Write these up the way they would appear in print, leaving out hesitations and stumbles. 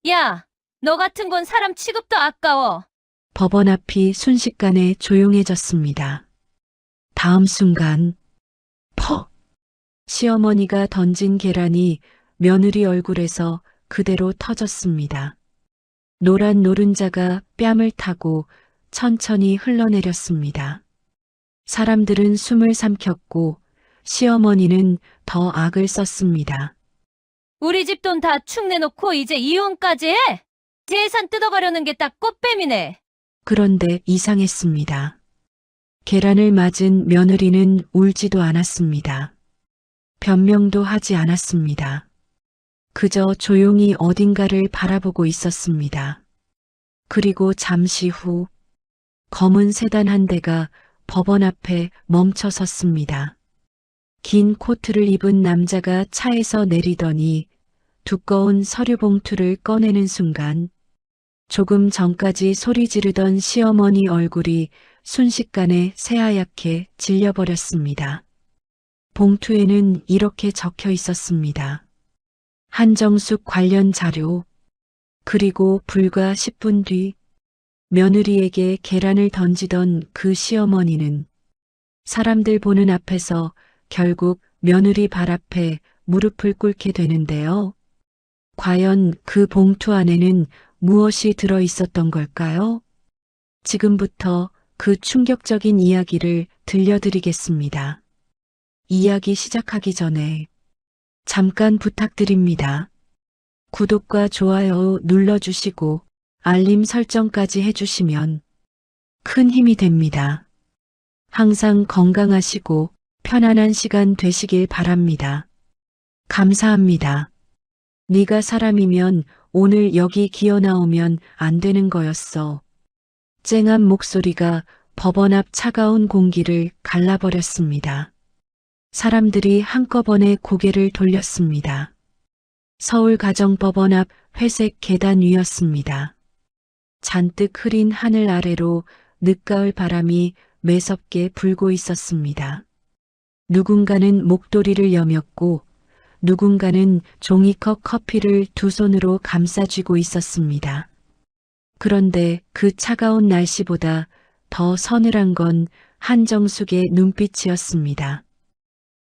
야, 너 같은 건 사람 취급도 아까워. 법원 앞이 순식간에 조용해졌습니다. 다음 순간, 퍽! 시어머니가 던진 계란이 며느리 얼굴에서 그대로 터졌습니다. 노란 노른자가 뺨을 타고 천천히 흘러내렸습니다. 사람들은 숨을 삼켰고 시어머니는 더 악을 썼습니다. 우리 집 돈 다 축 내놓고 이제 이혼까지 해? 재산 뜯어가려는 게 딱 꽃뱀이네. 그런데 이상했습니다. 계란을 맞은 며느리는 울지도 않았습니다. 변명도 하지 않았습니다. 그저 조용히 어딘가를 바라보고 있었습니다. 그리고 잠시 후 검은 세단 한 대가 법원 앞에 멈춰 섰습니다. 긴 코트를 입은 남자가 차에서 내리더니 두꺼운 서류 봉투를 꺼내는 순간 조금 전까지 소리 지르던 시어머니 얼굴이 순식간에 새하얗게 질려버렸습니다. 봉투에는 이렇게 적혀 있었습니다. 한정숙 관련 자료, 그리고 불과 10분 뒤 며느리에게 계란을 던지던 그 시어머니는 사람들 보는 앞에서 결국 며느리 발 앞에 무릎을 꿇게 되는데요. 과연 그 봉투 안에는 무엇이 들어 있었던 걸까요? 지금부터 그 충격적인 이야기를 들려드리겠습니다. 이야기 시작하기 전에 잠깐 부탁드립니다. 구독과 좋아요 눌러주시고 알림 설정까지 해주시면 큰 힘이 됩니다. 항상 건강하시고 편안한 시간 되시길 바랍니다. 감사합니다. 네가 사람이면 오늘 여기 기어 나오면 안 되는 거였어. 쨍한 목소리가 법원 앞 차가운 공기를 갈라버렸습니다. 사람들이 한꺼번에 고개를 돌렸습니다. 서울가정법원 앞 회색 계단 위였습니다. 잔뜩 흐린 하늘 아래로 늦가을 바람이 매섭게 불고 있었습니다. 누군가는 목도리를 여몄고 누군가는 종이컵 커피를 두 손으로 감싸쥐고 있었습니다. 그런데 그 차가운 날씨보다 더 서늘한 건 한정숙의 눈빛이었습니다.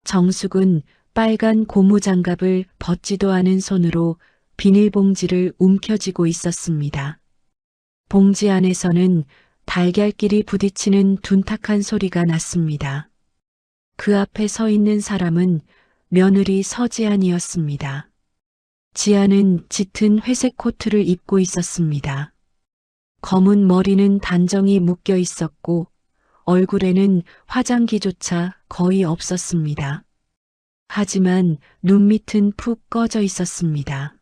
정숙은 빨간 고무장갑을 벗지도 않은 손으로 비닐봉지를 움켜쥐고 있었습니다. 봉지 안에서는 달걀끼리 부딪히는 둔탁한 소리가 났습니다. 그 앞에 서 있는 사람은 며느리 서지안이었습니다. 지안은 짙은 회색 코트를 입고 있었습니다. 검은 머리는 단정히 묶여 있었고 얼굴에는 화장기조차 거의 없었습니다. 하지만 눈밑은 푹 꺼져 있었습니다.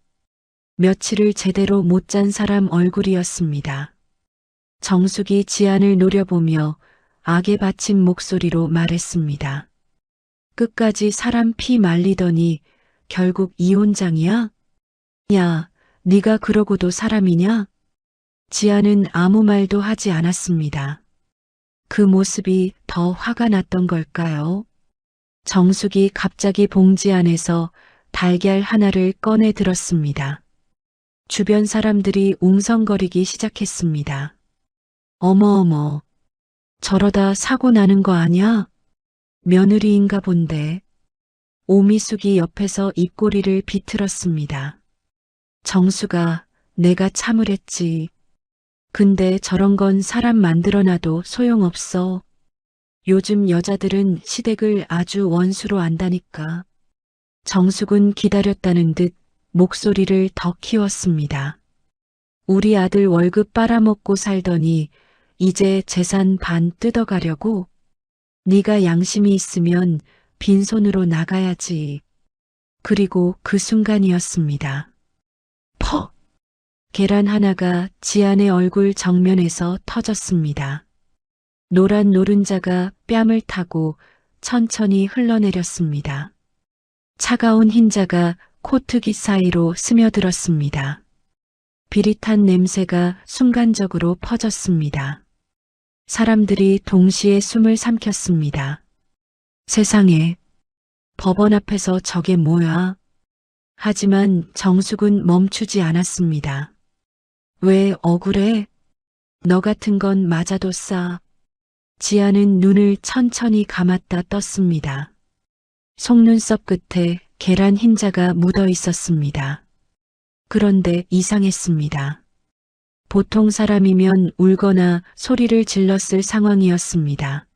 며칠을 제대로 못 잔 사람 얼굴이었습니다. 정숙이 지안을 노려보며 악에 받친 목소리로 말했습니다. 끝까지 사람 피 말리더니 결국 이혼장이야? 야, 네가 그러고도 사람이냐? 지안은 아무 말도 하지 않았습니다. 그 모습이 더 화가 났던 걸까요? 정숙이 갑자기 봉지 안에서 달걀 하나를 꺼내 들었습니다. 주변 사람들이 웅성거리기 시작했습니다. 어머어머, 저러다 사고 나는 거 아냐? 며느리인가 본데. 오미숙이 옆에서 입꼬리를 비틀었습니다. 정수가 내가 참으랬지. 근데 저런 건 사람 만들어놔도 소용없어. 요즘 여자들은 시댁을 아주 원수로 안다니까. 정숙은 기다렸다는 듯 목소리를 더 키웠습니다. 우리 아들 월급 빨아먹고 살더니 이제 재산 반 뜯어가려고? 네가 양심이 있으면 빈손으로 나가야지. 그리고 그 순간이었습니다. 퍽! 계란 하나가 지안의 얼굴 정면에서 터졌습니다. 노란 노른자가 뺨을 타고 천천히 흘러내렸습니다. 차가운 흰자가 코트깃 사이로 스며들었습니다. 비릿한 냄새가 순간적으로 퍼졌습니다. 사람들이 동시에 숨을 삼켰습니다. 세상에, 법원 앞에서 저게 뭐야? 하지만 정숙은 멈추지 않았습니다. 왜 억울해? 너 같은 건 맞아도 싸. 지아는 눈을 천천히 감았다 떴습니다. 속눈썹 끝에 계란 흰자가 묻어 있었습니다. 그런데 이상했습니다. 보통 사람이면 울거나 소리를 질렀을 상황이었습니다.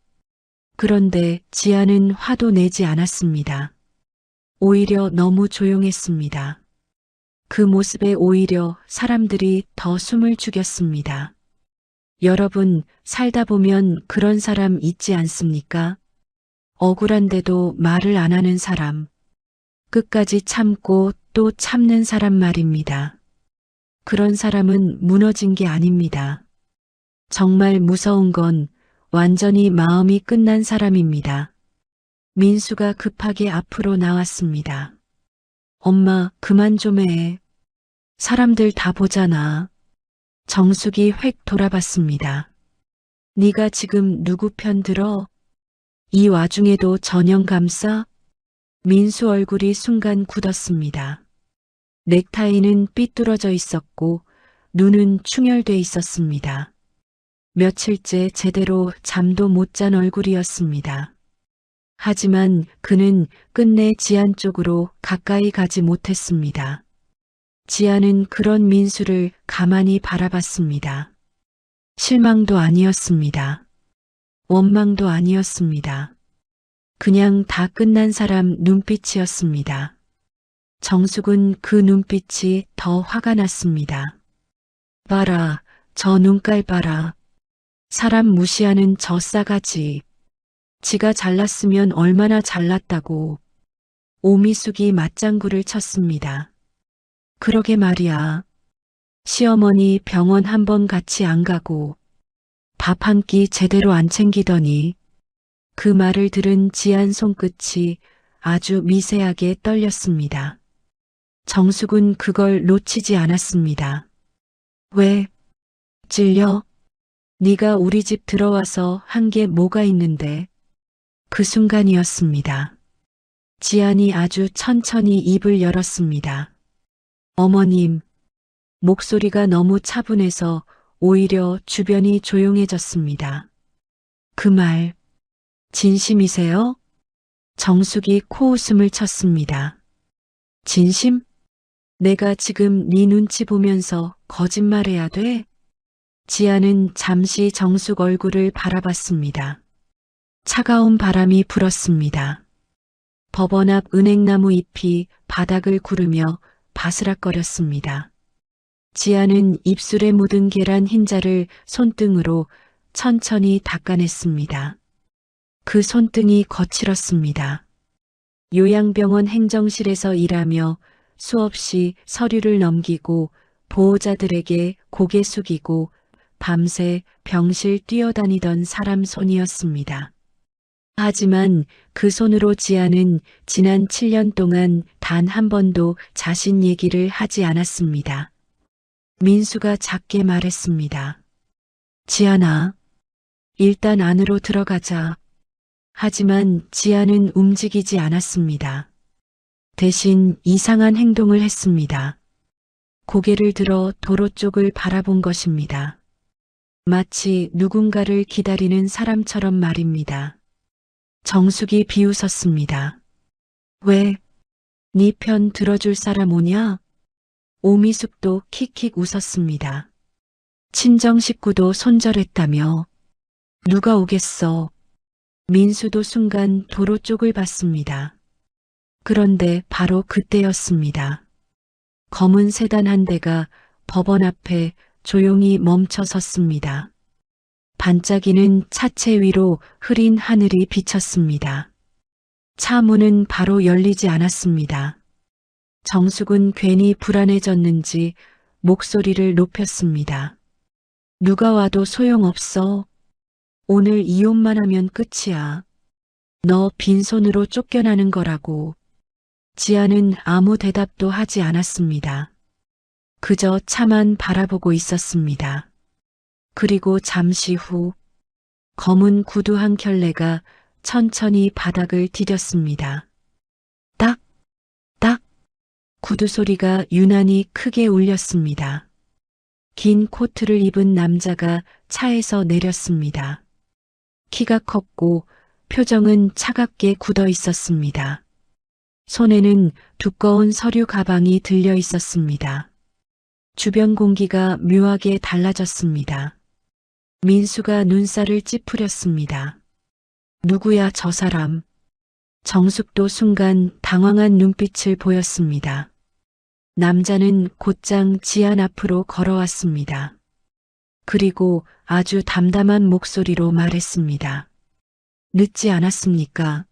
그런데 지아는 화도 내지 않았습니다. 오히려 너무 조용했습니다. 그 모습에 오히려 사람들이 더 숨을 죽였습니다. 여러분, 살다 보면 그런 사람 있지 않습니까? 억울한데도 말을 안 하는 사람. 끝까지 참고 또 참는 사람 말입니다. 그런 사람은 무너진 게 아닙니다. 정말 무서운 건 완전히 마음이 끝난 사람입니다. 민수가 급하게 앞으로 나왔습니다. 엄마, 그만 좀 해. 사람들 다 보잖아. 정숙이 획 돌아봤습니다. 네가 지금 누구 편 들어? 이 와중에도 전형 감싸? 민수 얼굴이 순간 굳었습니다. 넥타이는 삐뚤어져 있었고 눈은 충혈돼 있었습니다. 며칠째 제대로 잠도 못 잔 얼굴이었습니다. 하지만 그는 끝내 지안 쪽으로 가까이 가지 못했습니다. 지아는 그런 민수를 가만히 바라봤습니다. 실망도 아니었습니다. 원망도 아니었습니다. 그냥 다 끝난 사람 눈빛이었습니다. 정숙은 그 눈빛이 더 화가 났습니다. 봐라, 저 눈깔 봐라. 사람 무시하는 저 싸가지. 지가 잘났으면 얼마나 잘났다고. 오미숙이 맞장구를 쳤습니다. 그러게 말이야. 시어머니 병원 한 번 같이 안 가고 밥 한 끼 제대로 안 챙기더니. 그 말을 들은 지안 손끝이 아주 미세하게 떨렸습니다. 정숙은 그걸 놓치지 않았습니다. 왜? 찔려? 네가 우리 집 들어와서 한 게 뭐가 있는데? 그 순간이었습니다. 지안이 아주 천천히 입을 열었습니다. 어머님, 목소리가 너무 차분해서 오히려 주변이 조용해졌습니다. 그 말, 진심이세요? 정숙이 코웃음을 쳤습니다. 진심? 내가 지금 네 눈치 보면서 거짓말해야 돼? 지아는 잠시 정숙 얼굴을 바라봤습니다. 차가운 바람이 불었습니다. 법원 앞 은행나무 잎이 바닥을 구르며 바스락거렸습니다. 지아는 입술에 묻은 계란 흰자를 손등으로 천천히 닦아냈습니다. 그 손등이 거칠었습니다. 요양병원 행정실에서 일하며 수없이 서류를 넘기고 보호자들에게 고개 숙이고 밤새 병실 뛰어다니던 사람 손이었습니다. 하지만 그 손으로 지아는 지난 7년 동안 단 한 번도 자신 얘기를 하지 않았습니다. 민수가 작게 말했습니다. 지아나, 일단 안으로 들어가자. 하지만 지아는 움직이지 않았습니다. 대신 이상한 행동을 했습니다. 고개를 들어 도로 쪽을 바라본 것입니다. 마치 누군가를 기다리는 사람처럼 말입니다. 정숙이 비웃었습니다. 왜? 네 편 들어줄 사람 오냐? 오미숙도 킥킥 웃었습니다. 친정 식구도 손절했다며. 누가 오겠어? 민수도 순간 도로 쪽을 봤습니다. 그런데 바로 그때였습니다. 검은 세단 한 대가 법원 앞에 조용히 멈춰 섰습니다. 반짝이는 차체 위로 흐린 하늘이 비쳤습니다. 차 문은 바로 열리지 않았습니다. 정숙은 괜히 불안해졌는지 목소리를 높였습니다. 누가 와도 소용없어. 오늘 이혼만 하면 끝이야. 너 빈손으로 쫓겨나는 거라고. 지아는 아무 대답도 하지 않았습니다. 그저 차만 바라보고 있었습니다. 그리고 잠시 후 검은 구두 한 켤레가 천천히 바닥을 디뎠습니다. 딱, 딱, 구두 소리가 유난히 크게 울렸습니다. 긴 코트를 입은 남자가 차에서 내렸습니다. 키가 컸고 표정은 차갑게 굳어 있었습니다. 손에는 두꺼운 서류 가방이 들려 있었습니다. 주변 공기가 묘하게 달라졌습니다. 민수가 눈살을 찌푸렸습니다. 누구야 저 사람? 정숙도 순간 당황한 눈빛을 보였습니다. 남자는 곧장 지안 앞으로 걸어왔습니다. 그리고 아주 담담한 목소리로 말했습니다. 늦지 않았습니까?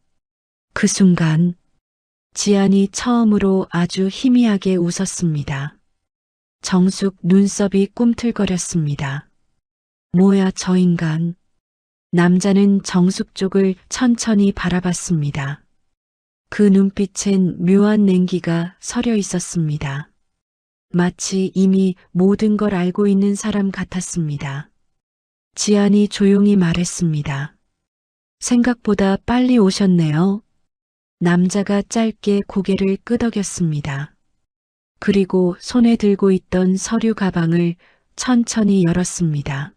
그 순간 지안이 처음으로 아주 희미하게 웃었습니다. 정숙 눈썹이 꿈틀거렸습니다. 뭐야 저 인간. 남자는 정숙 쪽을 천천히 바라봤습니다. 그 눈빛엔 묘한 냉기가 서려 있었습니다. 마치 이미 모든 걸 알고 있는 사람 같았습니다. 지안이 조용히 말했습니다. 생각보다 빨리 오셨네요. 남자가 짧게 고개를 끄덕였습니다. 그리고 손에 들고 있던 서류 가방을 천천히 열었습니다.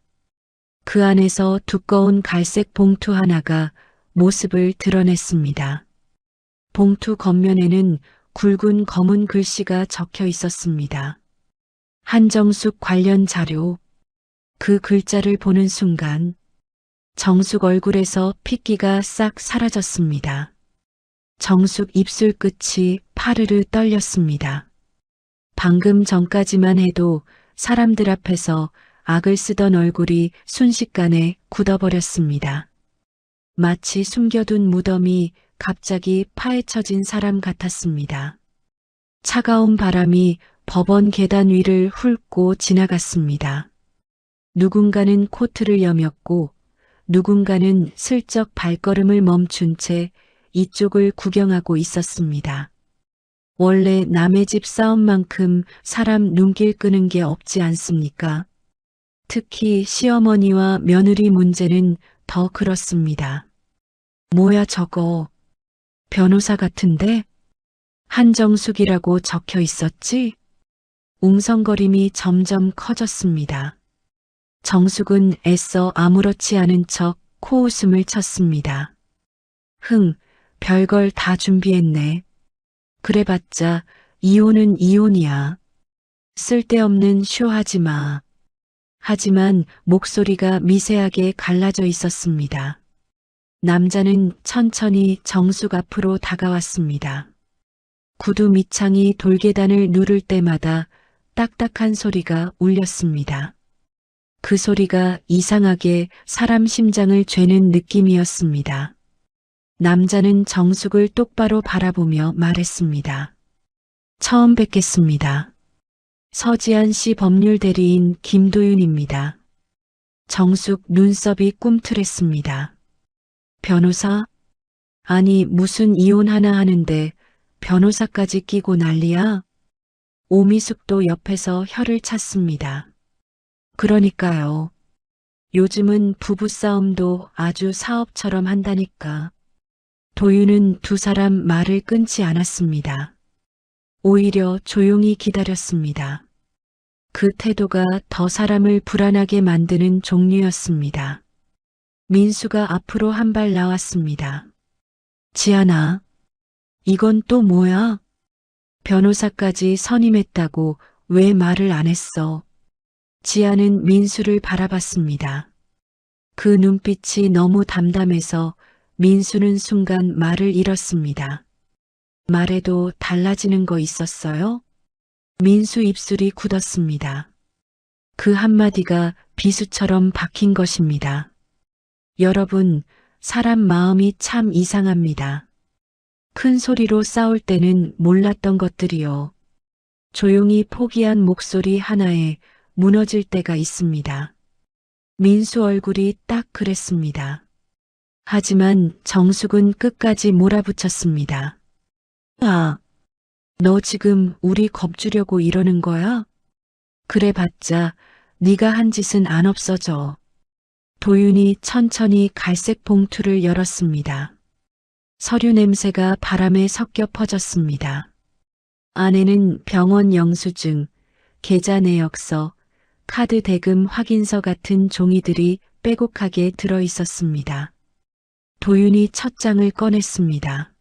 그 안에서 두꺼운 갈색 봉투 하나가 모습을 드러냈습니다. 봉투 겉면에는 굵은 검은 글씨가 적혀 있었습니다. 한정숙 관련 자료. 그 글자를 보는 순간 정숙 얼굴에서 핏기가 싹 사라졌습니다. 정숙 입술 끝이 파르르 떨렸습니다. 방금 전까지만 해도 사람들 앞에서 악을 쓰던 얼굴이 순식간에 굳어버렸습니다. 마치 숨겨둔 무덤이 갑자기 파헤쳐진 사람 같았습니다. 차가운 바람이 법원 계단 위를 훑고 지나갔습니다. 누군가는 코트를 여몄고 누군가는 슬쩍 발걸음을 멈춘 채 이쪽을 구경하고 있었습니다. 원래 남의 집 싸움만큼 사람 눈길 끄는 게 없지 않습니까? 특히 시어머니와 며느리 문제는 더 그렇습니다. 뭐야 저거. 변호사 같은데? 한정숙이라고 적혀 있었지? 웅성거림이 점점 커졌습니다. 정숙은 애써 아무렇지 않은 척 코웃음을 쳤습니다. 별걸 다 준비했네. 그래봤자 이혼은 이혼이야. 쓸데없는 쇼하지 마. 하지만 목소리가 미세하게 갈라져 있었습니다. 남자는 천천히 정숙 앞으로 다가왔습니다. 구두 밑창이 돌계단을 누를 때마다 딱딱한 소리가 울렸습니다. 그 소리가 이상하게 사람 심장을 죄는 느낌이었습니다. 남자는 정숙을 똑바로 바라보며 말했습니다. 처음 뵙겠습니다. 서지안 씨 법률 대리인 김도윤입니다. 정숙 눈썹이 꿈틀했습니다. 변호사? 아니 무슨 이혼 하나 하는데 변호사까지 끼고 난리야? 오미숙도 옆에서 혀를 찼습니다. 그러니까요. 요즘은 부부싸움도 아주 사업처럼 한다니까. 도윤은 두 사람 말을 끊지 않았습니다. 오히려 조용히 기다렸습니다. 그 태도가 더 사람을 불안하게 만드는 종류였습니다. 민수가 앞으로 한 발 나왔습니다. 지안아, 이건 또 뭐야? 변호사까지 선임했다고 왜 말을 안 했어? 지안은 민수를 바라봤습니다. 그 눈빛이 너무 담담해서 민수는 순간 말을 잃었습니다. 말해도 달라지는 거 있었어요? 민수 입술이 굳었습니다. 그 한마디가 비수처럼 박힌 것입니다. 여러분, 사람 마음이 참 이상합니다. 큰 소리로 싸울 때는 몰랐던 것들이요. 조용히 포기한 목소리 하나에 무너질 때가 있습니다. 민수 얼굴이 딱 그랬습니다. 하지만 정숙은 끝까지 몰아붙였습니다. 아, 너 지금 우리 겁주려고 이러는 거야? 그래봤자 네가 한 짓은 안 없어져. 도윤이 천천히 갈색 봉투를 열었습니다. 서류 냄새가 바람에 섞여 퍼졌습니다. 안에는 병원 영수증, 계좌 내역서, 카드 대금 확인서 같은 종이들이 빼곡하게 들어 있었습니다. 도윤이 첫 장을 꺼냈습니다.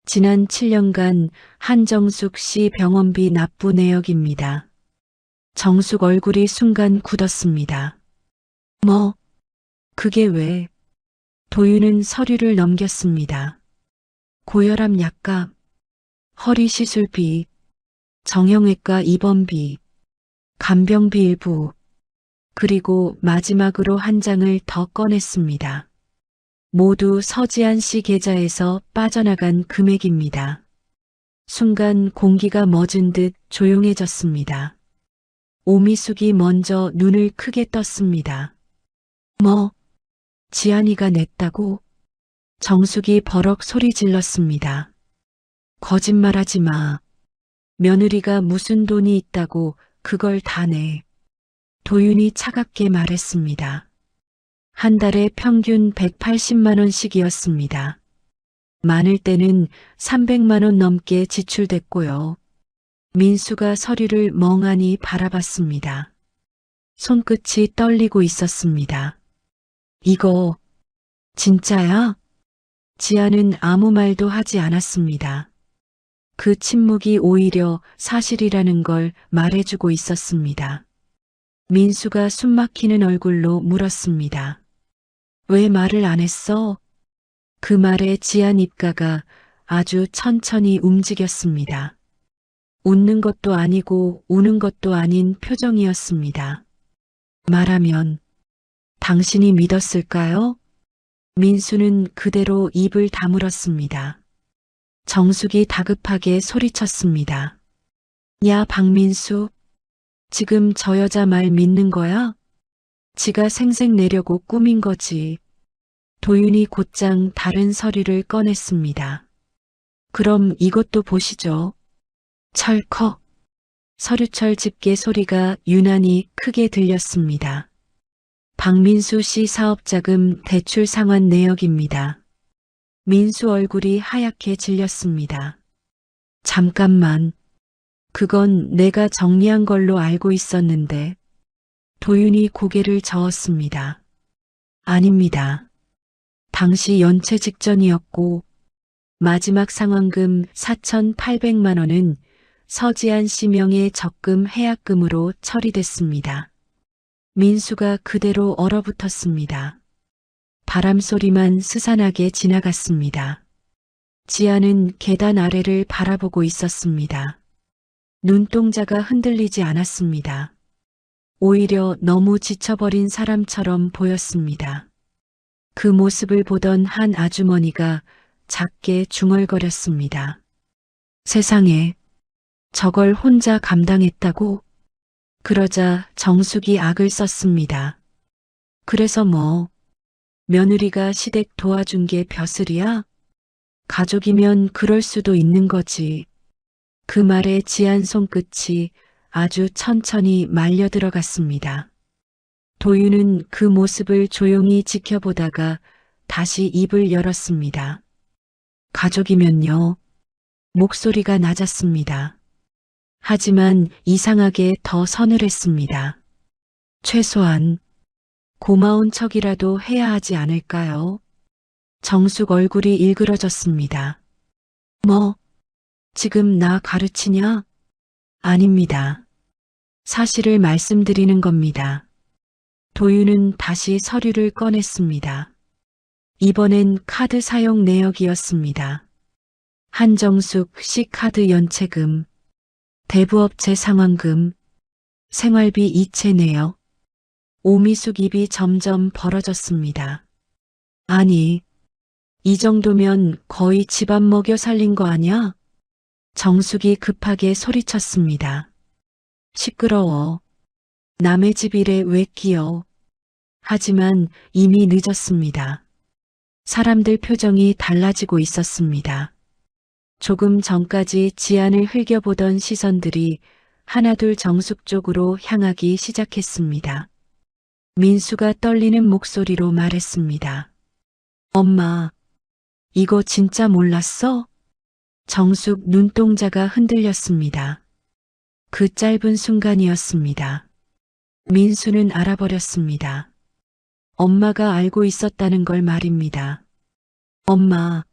지난 7년간 한정숙 씨 병원비 납부 내역입니다. 정숙 얼굴이 순간 굳었습니다. 뭐? 그게 왜? 도윤은 서류를 넘겼습니다. 고혈압 약값, 허리 시술비, 정형외과 입원비, 간병비 일부, 그리고 마지막으로 한 장을 더 꺼냈습니다. 모두 서지한 씨 계좌에서 빠져나간 금액입니다. 순간 공기가 멎은 듯 조용해졌습니다. 오미숙이 먼저 눈을 크게 떴습니다. 뭐? 지안이가 냈다고? 정숙이 버럭 소리 질렀습니다. 거짓말하지 마. 며느리가 무슨 돈이 있다고 그걸 다 내. 도윤이 차갑게 말했습니다. 한 달에 평균 180만 원씩이었습니다. 많을 때는 300만 원 넘게 지출됐고요. 민수가 서류를 멍하니 바라봤습니다. 손끝이 떨리고 있었습니다. 이거 진짜야? 지아는 아무 말도 하지 않았습니다. 그 침묵이 오히려 사실이라는 걸 말해주고 있었습니다. 민수가 숨막히는 얼굴로 물었습니다. 왜 말을 안 했어? 그 말에 지안 입가가 아주 천천히 움직였습니다. 웃는 것도 아니고 우는 것도 아닌 표정이었습니다. 말하면 당신이 믿었을까요? 민수는 그대로 입을 다물었습니다. 정숙이 다급하게 소리쳤습니다. 야, 박민수, 지금 저 여자 말 믿는 거야? 지가 생색 내려고 꾸민 거지. 도윤이 곧장 다른 서류를 꺼냈습니다. 그럼 이것도 보시죠. 철컥. 서류철 집게 소리가 유난히 크게 들렸습니다. 박민수 씨 사업자금 대출 상환 내역입니다. 민수 얼굴이 하얗게 질렸습니다. 잠깐만. 그건 내가 정리한 걸로 알고 있었는데. 도윤이 고개를 저었습니다. 아닙니다. 당시 연체 직전이었고 마지막 상환금 4,800만 원은 서지한 씨 명의 적금 해약금으로 처리됐습니다. 민수가 그대로 얼어붙었습니다. 바람소리만 스산하게 지나갔습니다. 지아는 계단 아래를 바라보고 있었습니다. 눈동자가 흔들리지 않았습니다. 오히려 너무 지쳐버린 사람처럼 보였습니다. 그 모습을 보던 한 아주머니가 작게 중얼거렸습니다. 세상에, 저걸 혼자 감당했다고? 그러자 정숙이 악을 썼습니다. 그래서 뭐, 며느리가 시댁 도와준 게 벼슬이야? 가족이면 그럴 수도 있는 거지. 그 말에 지한 손끝이 아주 천천히 말려 들어갔습니다. 도윤은 그 모습을 조용히 지켜보다가 다시 입을 열었습니다. 가족이면요. 목소리가 낮았습니다. 하지만 이상하게 더 서늘했습니다. 최소한 고마운 척이라도 해야 하지 않을까요? 정숙 얼굴이 일그러졌습니다. 뭐, 지금 나 가르치냐? 아닙니다. 사실을 말씀드리는 겁니다. 도윤은 다시 서류를 꺼냈습니다. 이번엔 카드 사용 내역이었습니다. 한정숙 씨 카드 연체금, 대부업체 상환금, 생활비 이체 내역. 오미숙 입이 점점 벌어졌습니다. 아니, 이 정도면 거의 집안 먹여 살린 거 아냐? 정숙이 급하게 소리쳤습니다. 시끄러워. 남의 집 일에 왜 끼어? 하지만 이미 늦었습니다. 사람들 표정이 달라지고 있었습니다. 조금 전까지 지안을 흘겨보던 시선들이 하나둘 정숙 쪽으로 향하기 시작했습니다. 민수가 떨리는 목소리로 말했습니다. 엄마, 이거 진짜 몰랐어? 정숙 눈동자가 흔들렸습니다. 그 짧은 순간이었습니다. 민수는 알아버렸습니다. 엄마가 알고 있었다는 걸 말입니다. 엄마,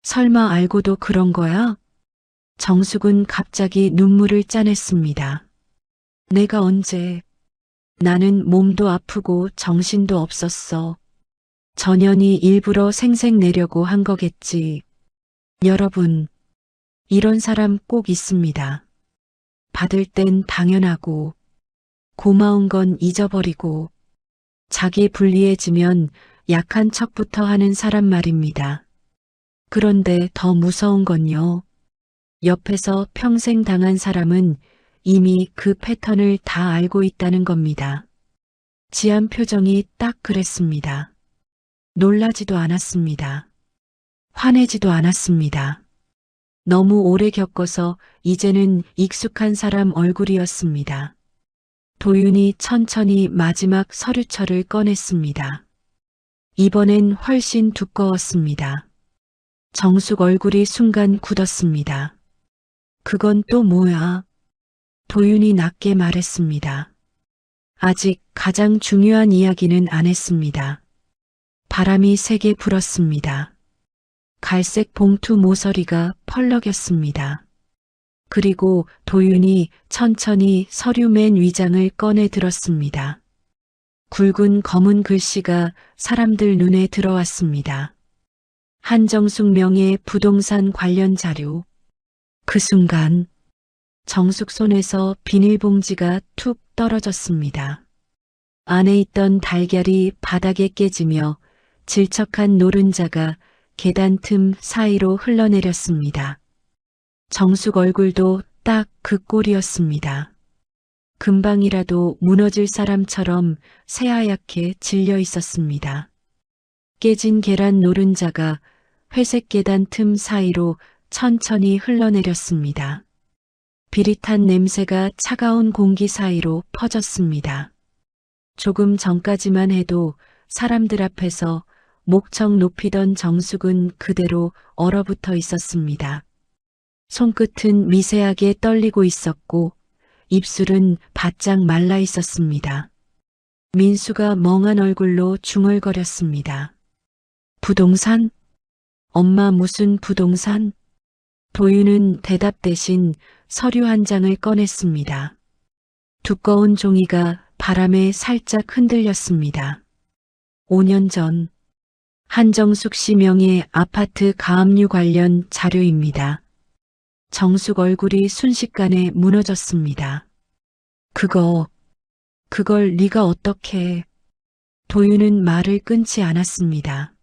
설마 알고도 그런 거야? 정숙은 갑자기 눈물을 짜냈습니다. 내가 언제, 나는 몸도 아프고 정신도 없었어. 전현이 일부러 생색내려고 한 거겠지. 여러분, 이런 사람 꼭 있습니다. 받을 땐 당연하고, 고마운 건 잊어버리고, 자기 불리해지면 약한 척부터 하는 사람 말입니다. 그런데 더 무서운 건요. 옆에서 평생 당한 사람은 이미 그 패턴을 다 알고 있다는 겁니다. 지안 표정이 딱 그랬습니다. 놀라지도 않았습니다. 화내지도 않았습니다. 너무 오래 겪어서 이제는 익숙한 사람 얼굴이었습니다. 도윤이 천천히 마지막 서류철을 꺼냈습니다. 이번엔 훨씬 두꺼웠습니다. 정숙 얼굴이 순간 굳었습니다. 그건 또 뭐야? 도윤이 낮게 말했습니다. 아직 가장 중요한 이야기는 안 했습니다. 바람이 세게 불었습니다. 갈색 봉투 모서리가 펄럭였습니다. 그리고 도윤이 천천히 서류 맨 위장을 꺼내 들었습니다. 굵은 검은 글씨가 사람들 눈에 들어왔습니다. 한정숙 명의 부동산 관련 자료. 그 순간 정숙 손에서 비닐봉지가 툭 떨어졌습니다. 안에 있던 달걀이 바닥에 깨지며 질척한 노른자가 계단 틈 사이로 흘러내렸습니다. 정숙 얼굴도 딱 그 꼴이었습니다. 금방이라도 무너질 사람처럼 새하얗게 질려 있었습니다. 깨진 계란 노른자가 회색 계단 틈 사이로 천천히 흘러내렸습니다. 비릿한 냄새가 차가운 공기 사이로 퍼졌습니다. 조금 전까지만 해도 사람들 앞에서 목청 높이던 정숙은 그대로 얼어붙어 있었습니다. 손끝은 미세하게 떨리고 있었고 입술은 바짝 말라 있었습니다. 민수가 멍한 얼굴로 중얼거렸습니다. 부동산? 엄마 무슨 부동산? 도윤은 대답 대신 서류 한 장을 꺼냈습니다. 두꺼운 종이가 바람에 살짝 흔들렸습니다. 5년 전 한정숙 씨 명의 아파트 가압류 관련 자료입니다. 정숙 얼굴이 순식간에 무너졌습니다. 그걸 네가 어떻게... 도윤은 말을 끊지 않았습니다.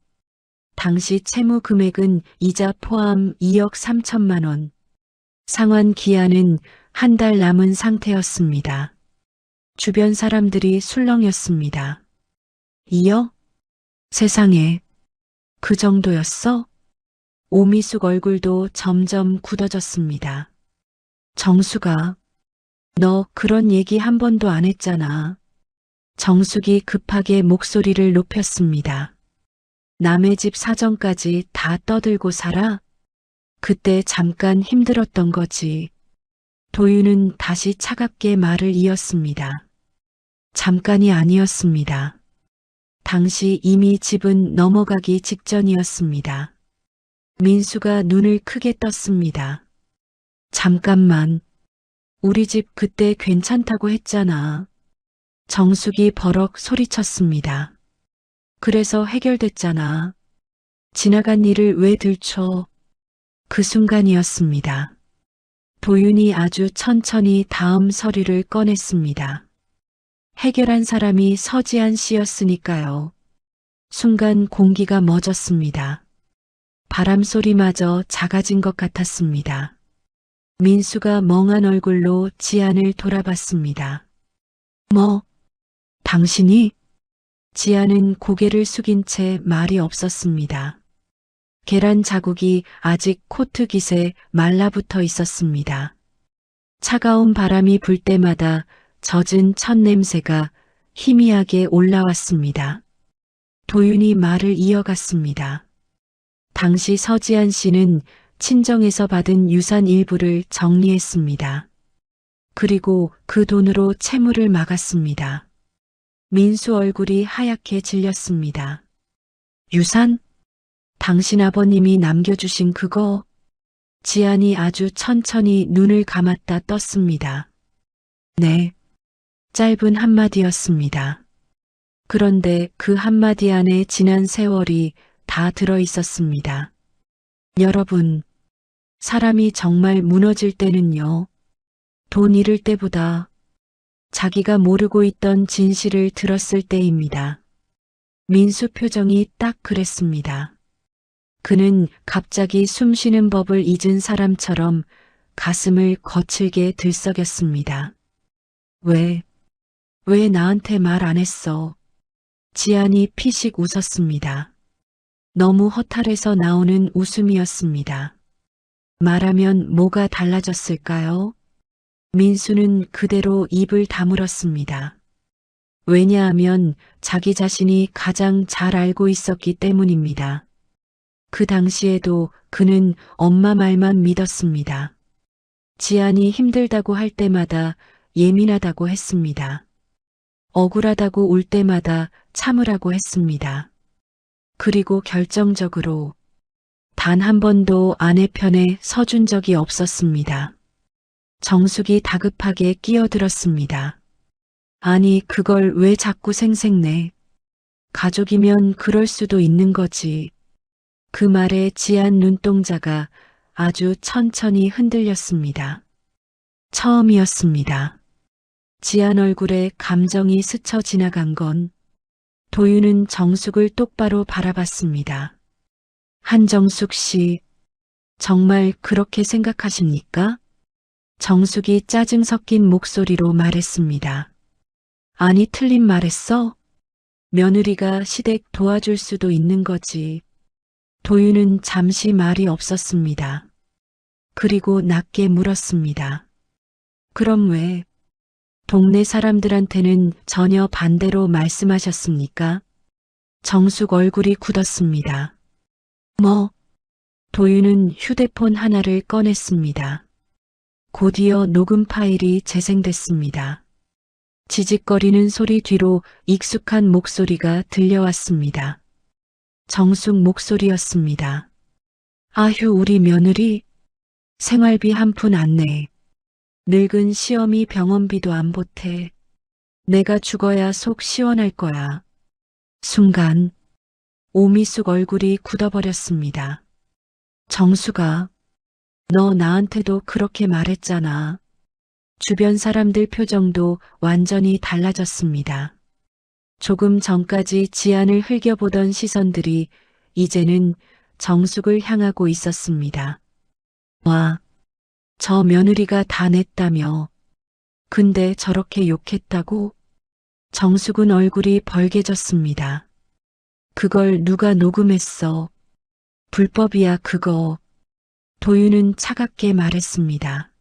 당시 채무 금액은 이자 포함 2억 3천만 원. 상환 기한은 한 달 남은 상태였습니다. 주변 사람들이 술렁였습니다. 2억? 세상에, 그 정도였어? 오미숙 얼굴도 점점 굳어졌습니다. 정숙아, 너 그런 얘기 한 번도 안 했잖아. 정숙이 급하게 목소리를 높였습니다. 남의 집 사정까지 다 떠들고 살아? 그때 잠깐 힘들었던 거지. 도윤은 다시 차갑게 말을 이었습니다. 잠깐이 아니었습니다. 당시 이미 집은 넘어가기 직전이었습니다. 민수가 눈을 크게 떴습니다. 잠깐만, 우리 집 그때 괜찮다고 했잖아. 정숙이 버럭 소리쳤습니다. 그래서 해결됐잖아. 지나간 일을 왜 들춰? 그 순간이었습니다. 도윤이 아주 천천히 다음 서류를 꺼냈습니다. 해결한 사람이 서지한 씨였으니까요. 순간 공기가 멎었습니다. 바람 소리마저 작아진 것 같았습니다. 민수가 멍한 얼굴로 지안을 돌아봤습니다. 뭐? 당신이? 지안은 고개를 숙인 채 말이 없었습니다. 계란 자국이 아직 코트 깃에 말라붙어 있었습니다. 차가운 바람이 불 때마다 젖은 첫 냄새가 희미하게 올라왔습니다. 도윤이 말을 이어갔습니다. 당시 서지한 씨는 친정에서 받은 유산 일부를 정리했습니다. 그리고 그 돈으로 채무를 막았습니다. 민수 얼굴이 하얗게 질렸습니다. 유산? 당신 아버님이 남겨주신 그거? 지안이 아주 천천히 눈을 감았다 떴습니다. 네. 짧은 한마디였습니다. 그런데 그 한마디 안에 지난 세월이 다 들어 있었습니다. 여러분, 사람이 정말 무너질 때는요, 돈 잃을 때보다 자기가 모르고 있던 진실을 들었을 때입니다. 민수 표정이 딱 그랬습니다. 그는 갑자기 숨 쉬는 법을 잊은 사람처럼 가슴을 거칠게 들썩였습니다. 왜 나한테 말 안 했어? 지안이 피식 웃었습니다. 너무 허탈해서 나오는 웃음이었습니다. 말하면 뭐가 달라졌을까요? 민수는 그대로 입을 다물었습니다. 왜냐하면 자기 자신이 가장 잘 알고 있었기 때문입니다. 그 당시에도 그는 엄마 말만 믿었습니다. 지안이 힘들다고 할 때마다 예민하다고 했습니다. 억울하다고 울 때마다 참으라고 했습니다. 그리고 결정적으로 단 한 번도 아내 편에 서준 적이 없었습니다. 정숙이 다급하게 끼어들었습니다. 아니, 그걸 왜 자꾸 생색내? 가족이면 그럴 수도 있는 거지. 그 말에 지안 눈동자가 아주 천천히 흔들렸습니다. 처음이었습니다. 지안 얼굴에 감정이 스쳐 지나간 건 도윤은 정숙을 똑바로 바라봤습니다. 한정숙 씨, 정말 그렇게 생각하십니까? 정숙이 짜증 섞인 목소리로 말했습니다. 아니, 틀린 말했어? 며느리가 시댁 도와줄 수도 있는 거지. 도윤은 잠시 말이 없었습니다. 그리고 낮게 물었습니다. 그럼 왜 동네 사람들한테는 전혀 반대로 말씀하셨습니까? 정숙 얼굴이 굳었습니다. 도윤은 휴대폰 하나를 꺼냈습니다. 곧이어 녹음 파일이 재생됐습니다. 지직거리는 소리 뒤로 익숙한 목소리가 들려왔습니다. 정숙 목소리였습니다. 아휴, 우리 며느리 생활비 한 푼 안 내. 늙은 시어미 병원비도 안 보태. 내가 죽어야 속 시원할 거야. 순간 오미숙 얼굴이 굳어버렸습니다. 정숙아, 너 나한테도 그렇게 말했잖아. 주변 사람들 표정도 완전히 달라졌습니다. 조금 전까지 지안을 흘겨보던 시선들이 이제는 정숙을 향하고 있었습니다. 와, 저 며느리가 다 냈다며. 근데 저렇게 욕했다고? 정숙은 얼굴이 벌개졌습니다. 그걸 누가 녹음했어? 불법이야, 그거. 도윤은 차갑게 말했습니다.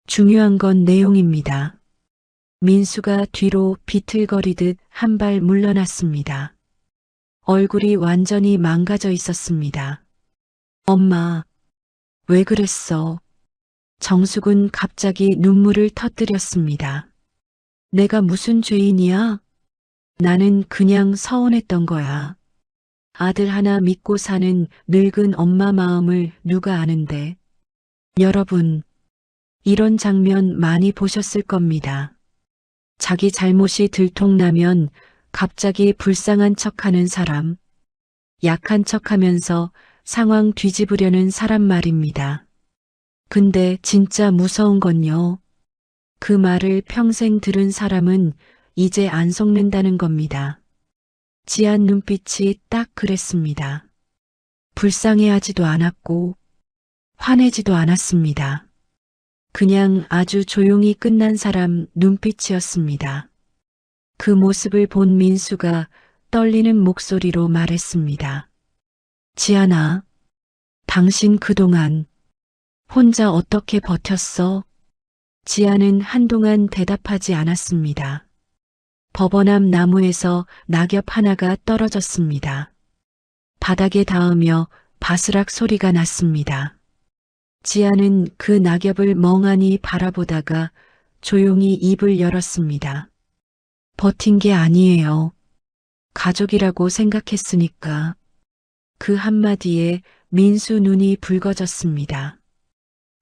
중요한 건 내용입니다. 민수가 뒤로 비틀거리듯 한 발 물러났습니다. 얼굴이 완전히 망가져 있었습니다. 엄마, 왜 그랬어? 정숙은 갑자기 눈물을 터뜨렸습니다. 내가 무슨 죄인이야? 나는 그냥 서운했던 거야. 아들 하나 믿고 사는 늙은 엄마 마음을 누가 아는데. 여러분, 이런 장면 많이 보셨을 겁니다. 자기 잘못이 들통나면 갑자기 불쌍한 척하는 사람, 약한 척하면서 상황 뒤집으려는 사람 말입니다. 근데 진짜 무서운 건요. 그 말을 평생 들은 사람은 이제 안 속는다는 겁니다. 지안 눈빛이 딱 그랬습니다. 불쌍해하지도 않았고 화내지도 않았습니다. 그냥 아주 조용히 끝난 사람 눈빛이었습니다. 그 모습을 본 민수가 떨리는 목소리로 말했습니다. 지안아, 당신 그동안 혼자 어떻게 버텼어? 지안은 한동안 대답하지 않았습니다. 법원 앞 나무에서 낙엽 하나가 떨어졌습니다. 바닥에 닿으며 바스락 소리가 났습니다. 지아는 그 낙엽을 멍하니 바라보다가 조용히 입을 열었습니다. 버틴 게 아니에요. 가족이라고 생각했으니까. 그 한마디에 민수 눈이 붉어졌습니다.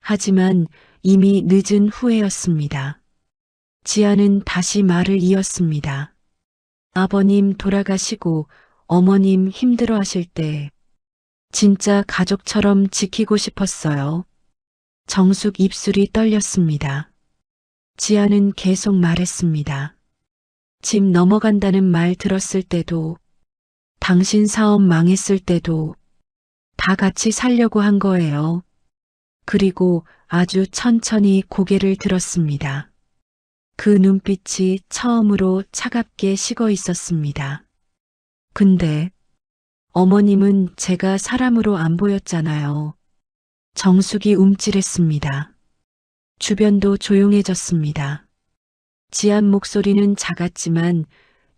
하지만 이미 늦은 후회였습니다. 지아는 다시 말을 이었습니다. 아버님 돌아가시고 어머님 힘들어 하실 때 진짜 가족처럼 지키고 싶었어요. 정숙 입술이 떨렸습니다. 지아는 계속 말했습니다. 집 넘어간다는 말 들었을 때도, 당신 사업 망했을 때도 다 같이 살려고 한 거예요. 그리고 아주 천천히 고개를 들었습니다. 그 눈빛이 처음으로 차갑게 식어 있었습니다. 근데 어머님은 제가 사람으로 안 보였잖아요. 정숙이 움찔했습니다. 주변도 조용해졌습니다. 지안 목소리는 작았지만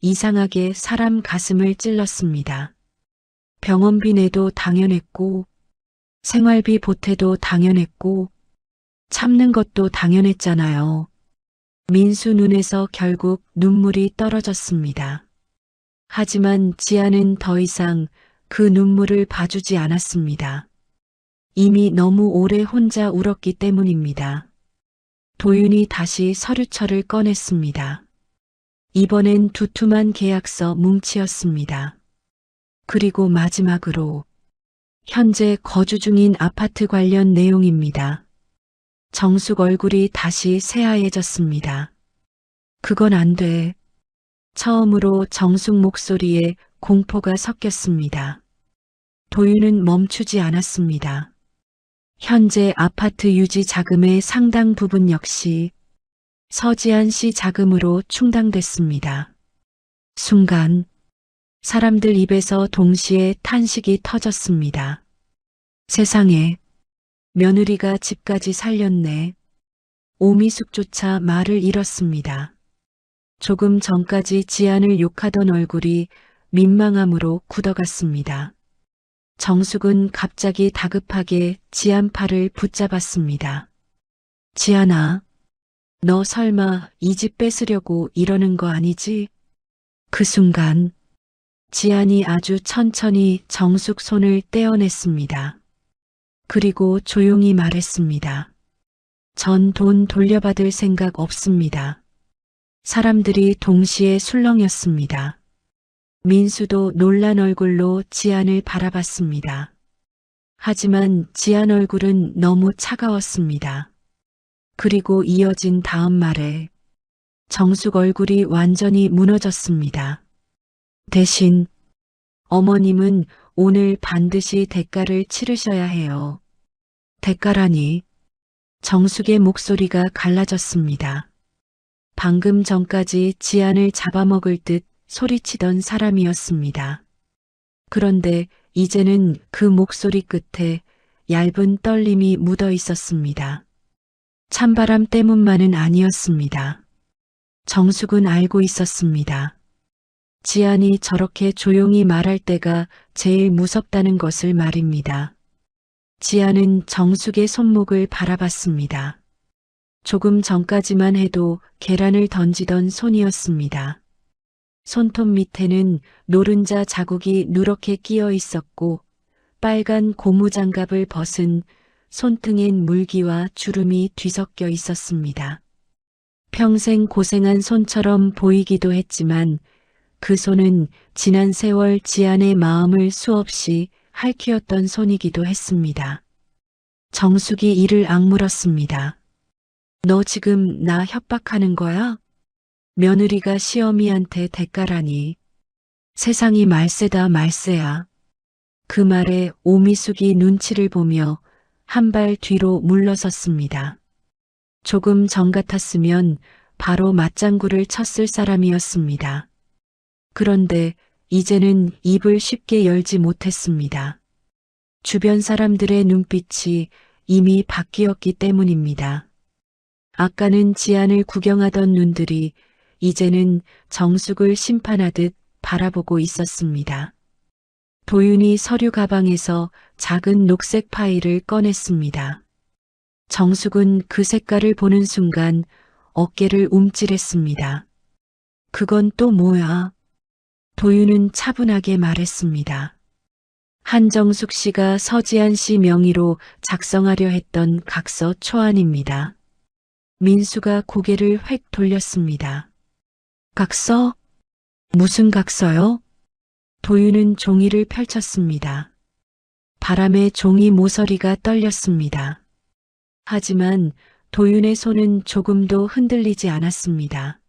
이상하게 사람 가슴을 찔렀습니다. 병원비 내도 당연했고, 생활비 보태도 당연했고, 참는 것도 당연했잖아요. 민수 눈에서 결국 눈물이 떨어졌습니다. 하지만 지아는 더 이상 그 눈물을 봐주지 않았습니다. 이미 너무 오래 혼자 울었기 때문입니다. 도윤이 다시 서류철을 꺼냈습니다. 이번엔 두툼한 계약서 뭉치였습니다. 그리고 마지막으로 현재 거주 중인 아파트 관련 내용입니다. 정숙 얼굴이 다시 새하얘졌습니다. 그건 안 돼. 처음으로 정숙 목소리에 공포가 섞였습니다. 도윤은 멈추지 않았습니다. 현재 아파트 유지 자금의 상당 부분 역시 서지한 씨 자금으로 충당됐습니다. 순간 사람들 입에서 동시에 탄식이 터졌습니다. 세상에, 며느리가 집까지 살렸네. 오미숙조차 말을 잃었습니다. 조금 전까지 지안을 욕하던 얼굴이 민망함으로 굳어갔습니다. 정숙은 갑자기 다급하게 지안 팔을 붙잡았습니다. 지안아, 너 설마 이 집 뺏으려고 이러는 거 아니지? 그 순간 지안이 아주 천천히 정숙 손을 떼어냈습니다. 그리고 조용히 말했습니다. 전 돈 돌려받을 생각 없습니다. 사람들이 동시에 술렁였습니다. 민수도 놀란 얼굴로 지안을 바라봤습니다. 하지만 지안 얼굴은 너무 차가웠습니다. 그리고 이어진 다음 말에 정숙 얼굴이 완전히 무너졌습니다. 대신 어머님은 오늘 반드시 대가를 치르셔야 해요. 대가라니. 정숙의 목소리가 갈라졌습니다. 방금 전까지 지안을 잡아먹을 듯 소리치던 사람이었습니다. 그런데 이제는 그 목소리 끝에 얇은 떨림이 묻어 있었습니다. 찬바람 때문만은 아니었습니다. 정숙은 알고 있었습니다. 지안이 저렇게 조용히 말할 때가 제일 무섭다는 것을 말입니다. 지안은 정숙의 손목을 바라봤습니다. 조금 전까지만 해도 계란을 던지던 손이었습니다. 손톱 밑에는 노른자 자국이 누렇게 끼어 있었고 빨간 고무장갑을 벗은 손등엔 물기와 주름이 뒤섞여 있었습니다. 평생 고생한 손처럼 보이기도 했지만 그 손은 지난 세월 지안의 마음을 수없이 핥히었던 손이기도 했습니다. 정숙이 이를 악물었습니다. 너 지금 나 협박하는 거야? 며느리가 시어미한테 대가라니. 세상이 말세다 말세야. 그 말에 오미숙이 눈치를 보며 한 발 뒤로 물러섰습니다. 조금 전 같았으면 바로 맞장구를 쳤을 사람이었습니다. 그런데 이제는 입을 쉽게 열지 못했습니다. 주변 사람들의 눈빛이 이미 바뀌었기 때문입니다. 아까는 지안을 구경하던 눈들이 이제는 정숙을 심판하듯 바라보고 있었습니다. 도윤이 서류 가방에서 작은 녹색 파일을 꺼냈습니다. 정숙은 그 색깔을 보는 순간 어깨를 움찔했습니다. 그건 또 뭐야? 도윤은 차분하게 말했습니다. 한정숙 씨가 서지한 씨 명의로 작성하려 했던 각서 초안입니다. 민수가 고개를 획 돌렸습니다. 각서? 무슨 각서요? 도윤은 종이를 펼쳤습니다. 바람에 종이 모서리가 떨렸습니다. 하지만 도윤의 손은 조금도 흔들리지 않았습니다.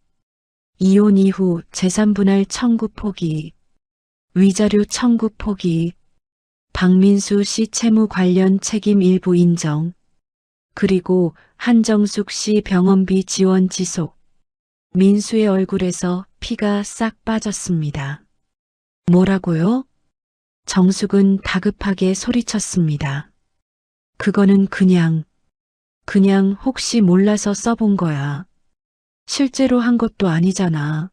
이혼 이후 재산분할 청구 포기, 위자료 청구 포기, 박민수 씨 채무 관련 책임 일부 인정, 그리고 한정숙 씨 병원비 지원 지속. 민수의 얼굴에서 피가 싹 빠졌습니다. 뭐라고요? 정숙은 다급하게 소리쳤습니다. 그거는 그냥 혹시 몰라서 써본 거야. 실제로 한 것도 아니잖아.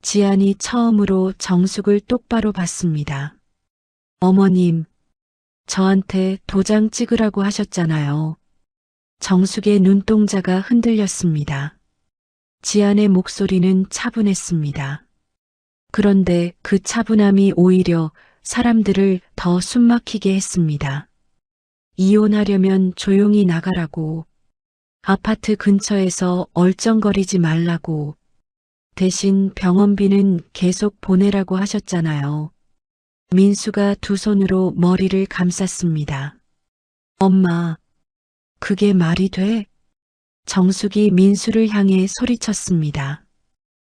지안이 처음으로 정숙을 똑바로 봤습니다. 어머님, 저한테 도장 찍으라고 하셨잖아요. 정숙의 눈동자가 흔들렸습니다. 지안의 목소리는 차분했습니다. 그런데 그 차분함이 오히려 사람들을 더 숨막히게 했습니다. 이혼하려면 조용히 나가라고, 아파트 근처에서 얼쩡거리지 말라고, 대신 병원비는 계속 보내라고 하셨잖아요. 민수가 두 손으로 머리를 감쌌습니다. 엄마, 그게 말이 돼? 정숙이 민수를 향해 소리쳤습니다.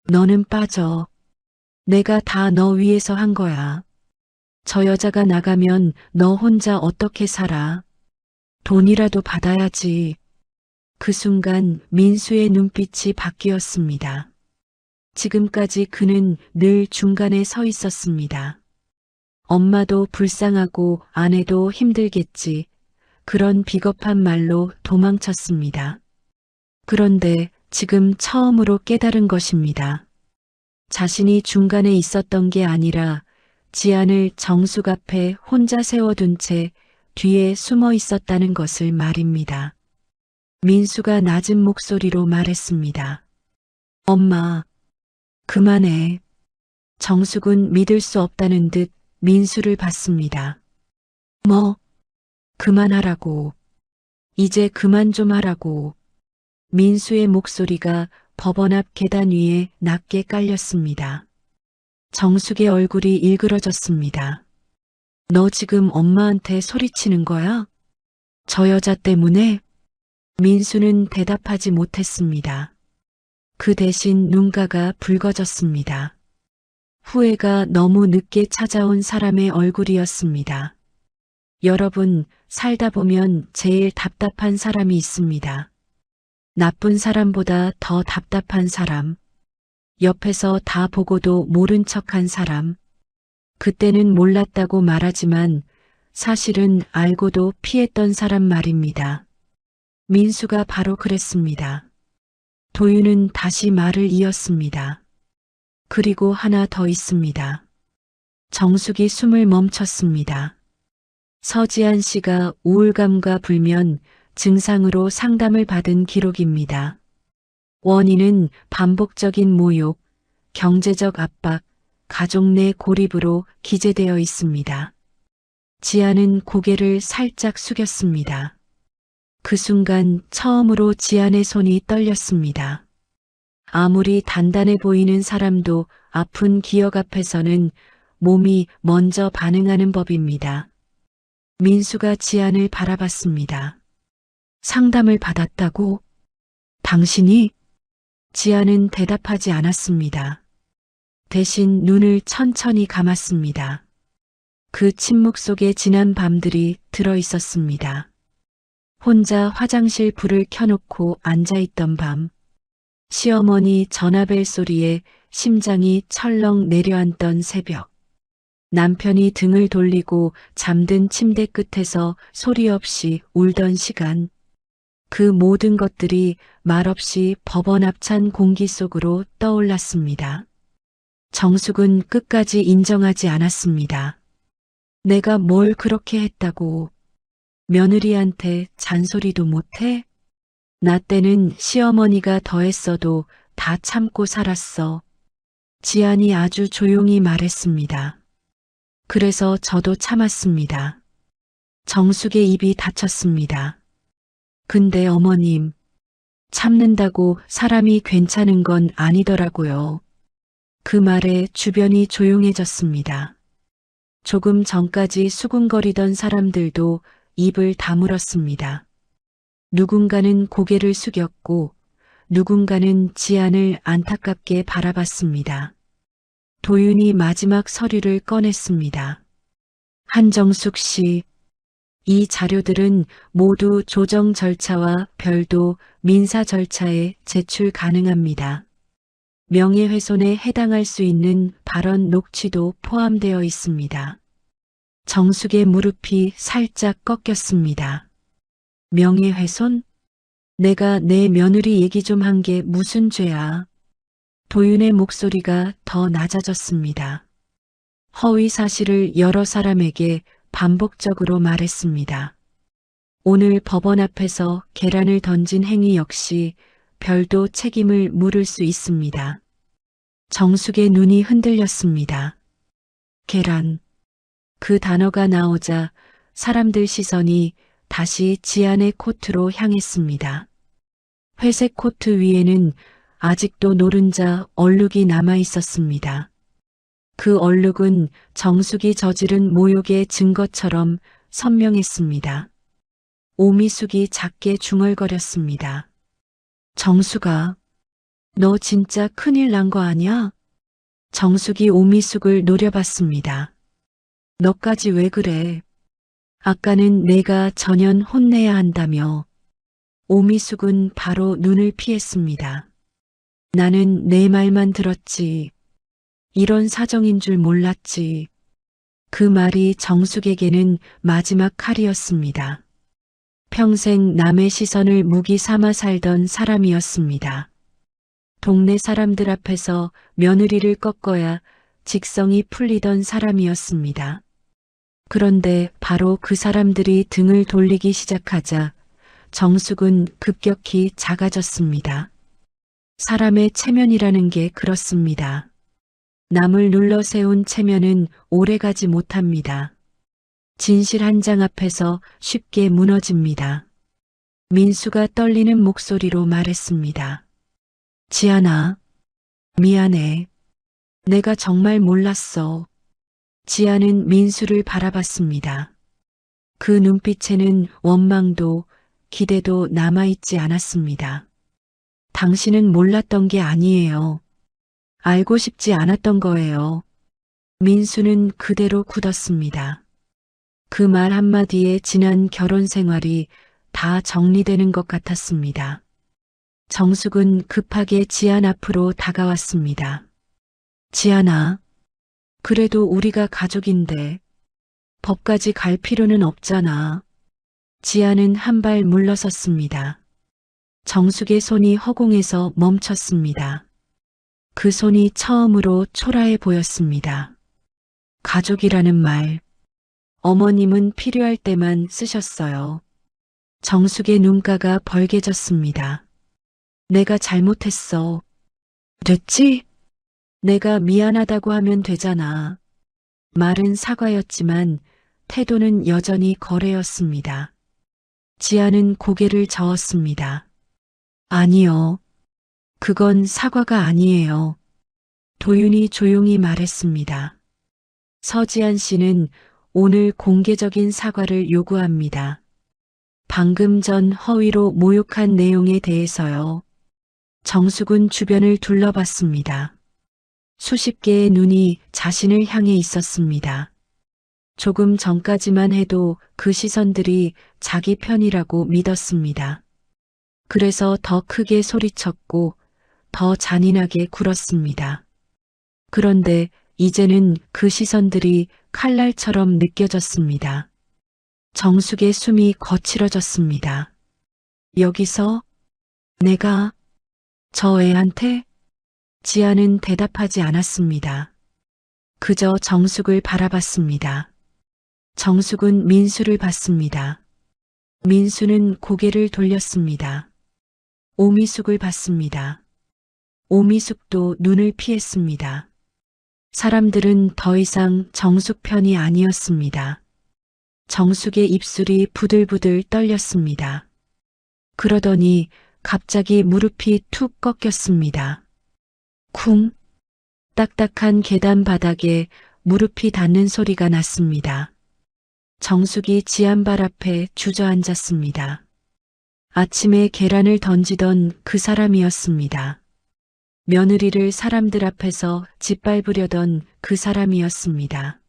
너는 빠져. 내가 다 너 위해서 한 거야. 저 여자가 나가면 너 혼자 어떻게 살아? 돈이라도 받아야지. 그 순간 민수의 눈빛이 바뀌었습니다. 지금까지 그는 늘 중간에 서 있었습니다. 엄마도 불쌍하고 아내도 힘들겠지. 그런 비겁한 말로 도망쳤습니다. 그런데 지금 처음으로 깨달은 것입니다. 자신이 중간에 있었던 게 아니라 지안을 정숙 앞에 혼자 세워둔 채 뒤에 숨어 있었다는 것을 말입니다. 민수가 낮은 목소리로 말했습니다. 엄마, 그만해. 정숙은 믿을 수 없다는 듯 민수를 봤습니다. 뭐? 그만하라고. 이제 그만 좀 하라고. 민수의 목소리가 법원 앞 계단 위에 낮게 깔렸습니다. 정숙의 얼굴이 일그러졌습니다. 너 지금 엄마한테 소리치는 거야? 저 여자 때문에? 민수는 대답하지 못했습니다. 그 대신 눈가가 붉어졌습니다. 후회가 너무 늦게 찾아온 사람의 얼굴이었습니다. 여러분, 살다 보면 제일 답답한 사람이 있습니다. 나쁜 사람보다 더 답답한 사람. 옆에서 다 보고도 모른 척한 사람. 그때는 몰랐다고 말하지만 사실은 알고도 피했던 사람 말입니다. 민수가 바로 그랬습니다. 도윤은 다시 말을 이었습니다. 그리고 하나 더 있습니다. 정숙이 숨을 멈췄습니다. 서지한 씨가 우울감과 불면 증상으로 상담을 받은 기록입니다. 원인은 반복적인 모욕, 경제적 압박, 가족 내 고립으로 기재되어 있습니다. 지안은 고개를 살짝 숙였습니다. 그 순간 처음으로 지안의 손이 떨렸습니다. 아무리 단단해 보이는 사람도 아픈 기억 앞에서는 몸이 먼저 반응하는 법입니다. 민수가 지안을 바라봤습니다. 상담을 받았다고? 당신이? 지안은 대답하지 않았습니다. 대신 눈을 천천히 감았습니다. 그 침묵 속에 지난 밤들이 들어 있었습니다. 혼자 화장실 불을 켜놓고 앉아있던 밤, 시어머니 전화벨 소리에 심장이 철렁 내려앉던 새벽, 남편이 등을 돌리고 잠든 침대 끝에서 소리 없이 울던 시간, 그 모든 것들이 말없이 법원 앞 찬 공기 속으로 떠올랐습니다. 정숙은 끝까지 인정하지 않았습니다. 내가 뭘 그렇게 했다고. 며느리한테 잔소리도 못해? 나 때는 시어머니가 더했어도 다 참고 살았어. 지안이 아주 조용히 말했습니다. 그래서 저도 참았습니다. 정숙의 입이 닫혔습니다. 근데 어머님, 참는다고 사람이 괜찮은 건 아니더라고요. 그 말에 주변이 조용해졌습니다. 조금 전까지 수군거리던 사람들도 입을 다물었습니다. 누군가는 고개를 숙였고 누군가는 지안을 안타깝게 바라봤습니다. 도윤이 마지막 서류를 꺼냈습니다. 한정숙 씨, 이 자료들은 모두 조정 절차와 별도 민사 절차에 제출 가능합니다. 명예훼손에 해당할 수 있는 발언 녹취도 포함되어 있습니다. 정숙의 무릎이 살짝 꺾였습니다. 명예훼손? 내가 내 며느리 얘기 좀 한 게 무슨 죄야? 도윤의 목소리가 더 낮아졌습니다. 허위 사실을 여러 사람에게 반복적으로 말했습니다. 오늘 법원 앞에서 계란을 던진 행위 역시 별도 책임을 물을 수 있습니다. 정숙의 눈이 흔들렸습니다. 계란. 그 단어가 나오자 사람들 시선이 다시 지안의 코트로 향했습니다. 회색 코트 위에는 아직도 노른자 얼룩이 남아 있었습니다. 그 얼룩은 정숙이 저지른 모욕의 증거처럼 선명했습니다. 오미숙이 작게 중얼거렸습니다. 정숙아, 너 진짜 큰일 난 거 아니야? 정숙이 오미숙을 노려봤습니다. 너까지 왜 그래? 아까는 내가 전연 혼내야 한다며. 오미숙은 바로 눈을 피했습니다. 나는 내 말만 들었지. 이런 사정인 줄 몰랐지. 그 말이 정숙에게는 마지막 칼이었습니다. 평생 남의 시선을 무기 삼아 살던 사람이었습니다. 동네 사람들 앞에서 며느리를 꺾어야 직성이 풀리던 사람이었습니다. 그런데 바로 그 사람들이 등을 돌리기 시작하자 정숙은 급격히 작아졌습니다. 사람의 체면이라는 게 그렇습니다. 남을 눌러 세운 체면은 오래가지 못합니다. 진실 한 장 앞에서 쉽게 무너집니다. 민수가 떨리는 목소리로 말했습니다. 지안아, 미안해. 내가 정말 몰랐어. 지안은 민수를 바라봤습니다. 그 눈빛에는 원망도 기대도 남아있지 않았습니다. 당신은 몰랐던 게 아니에요. 알고 싶지 않았던 거예요. 민수는 그대로 굳었습니다. 그 말 한마디에 지난 결혼 생활이 다 정리되는 것 같았습니다. 정숙은 급하게 지안 앞으로 다가왔습니다. 지안아, 그래도 우리가 가족인데 법까지 갈 필요는 없잖아. 지안은 한 발 물러섰습니다. 정숙의 손이 허공에서 멈췄습니다. 그 손이 처음으로 초라해 보였습니다. 가족이라는 말, 어머님은 필요할 때만 쓰셨어요. 정숙의 눈가가 벌개졌습니다. 내가 잘못했어. 됐지? 내가 미안하다고 하면 되잖아. 말은 사과였지만 태도는 여전히 거래였습니다. 지아는 고개를 저었습니다. 아니요. 그건 사과가 아니에요. 도윤이 조용히 말했습니다. 서지안 씨는 오늘 공개적인 사과를 요구합니다. 방금 전 허위로 모욕한 내용에 대해서요. 정숙은 주변을 둘러봤습니다. 수십 개의 눈이 자신을 향해 있었습니다. 조금 전까지만 해도 그 시선들이 자기 편이라고 믿었습니다. 그래서 더 크게 소리쳤고 더 잔인하게 굴었습니다. 그런데 이제는 그 시선들이 칼날처럼 느껴졌습니다. 정숙의 숨이 거칠어졌습니다. 여기서 내가 저 애한테? 지아는 대답하지 않았습니다. 그저 정숙을 바라봤습니다. 정숙은 민수를 봤습니다. 민수는 고개를 돌렸습니다. 오미숙을 봤습니다. 오미숙도 눈을 피했습니다. 사람들은 더 이상 정숙 편이 아니었습니다. 정숙의 입술이 부들부들 떨렸습니다. 그러더니 갑자기 무릎이 툭 꺾였습니다. 쿵! 딱딱한 계단 바닥에 무릎이 닿는 소리가 났습니다. 정숙이 지안발 앞에 주저앉았습니다. 아침에 계란을 던지던 그 사람이었습니다. 며느리를 사람들 앞에서 짓밟으려던 그 사람이었습니다.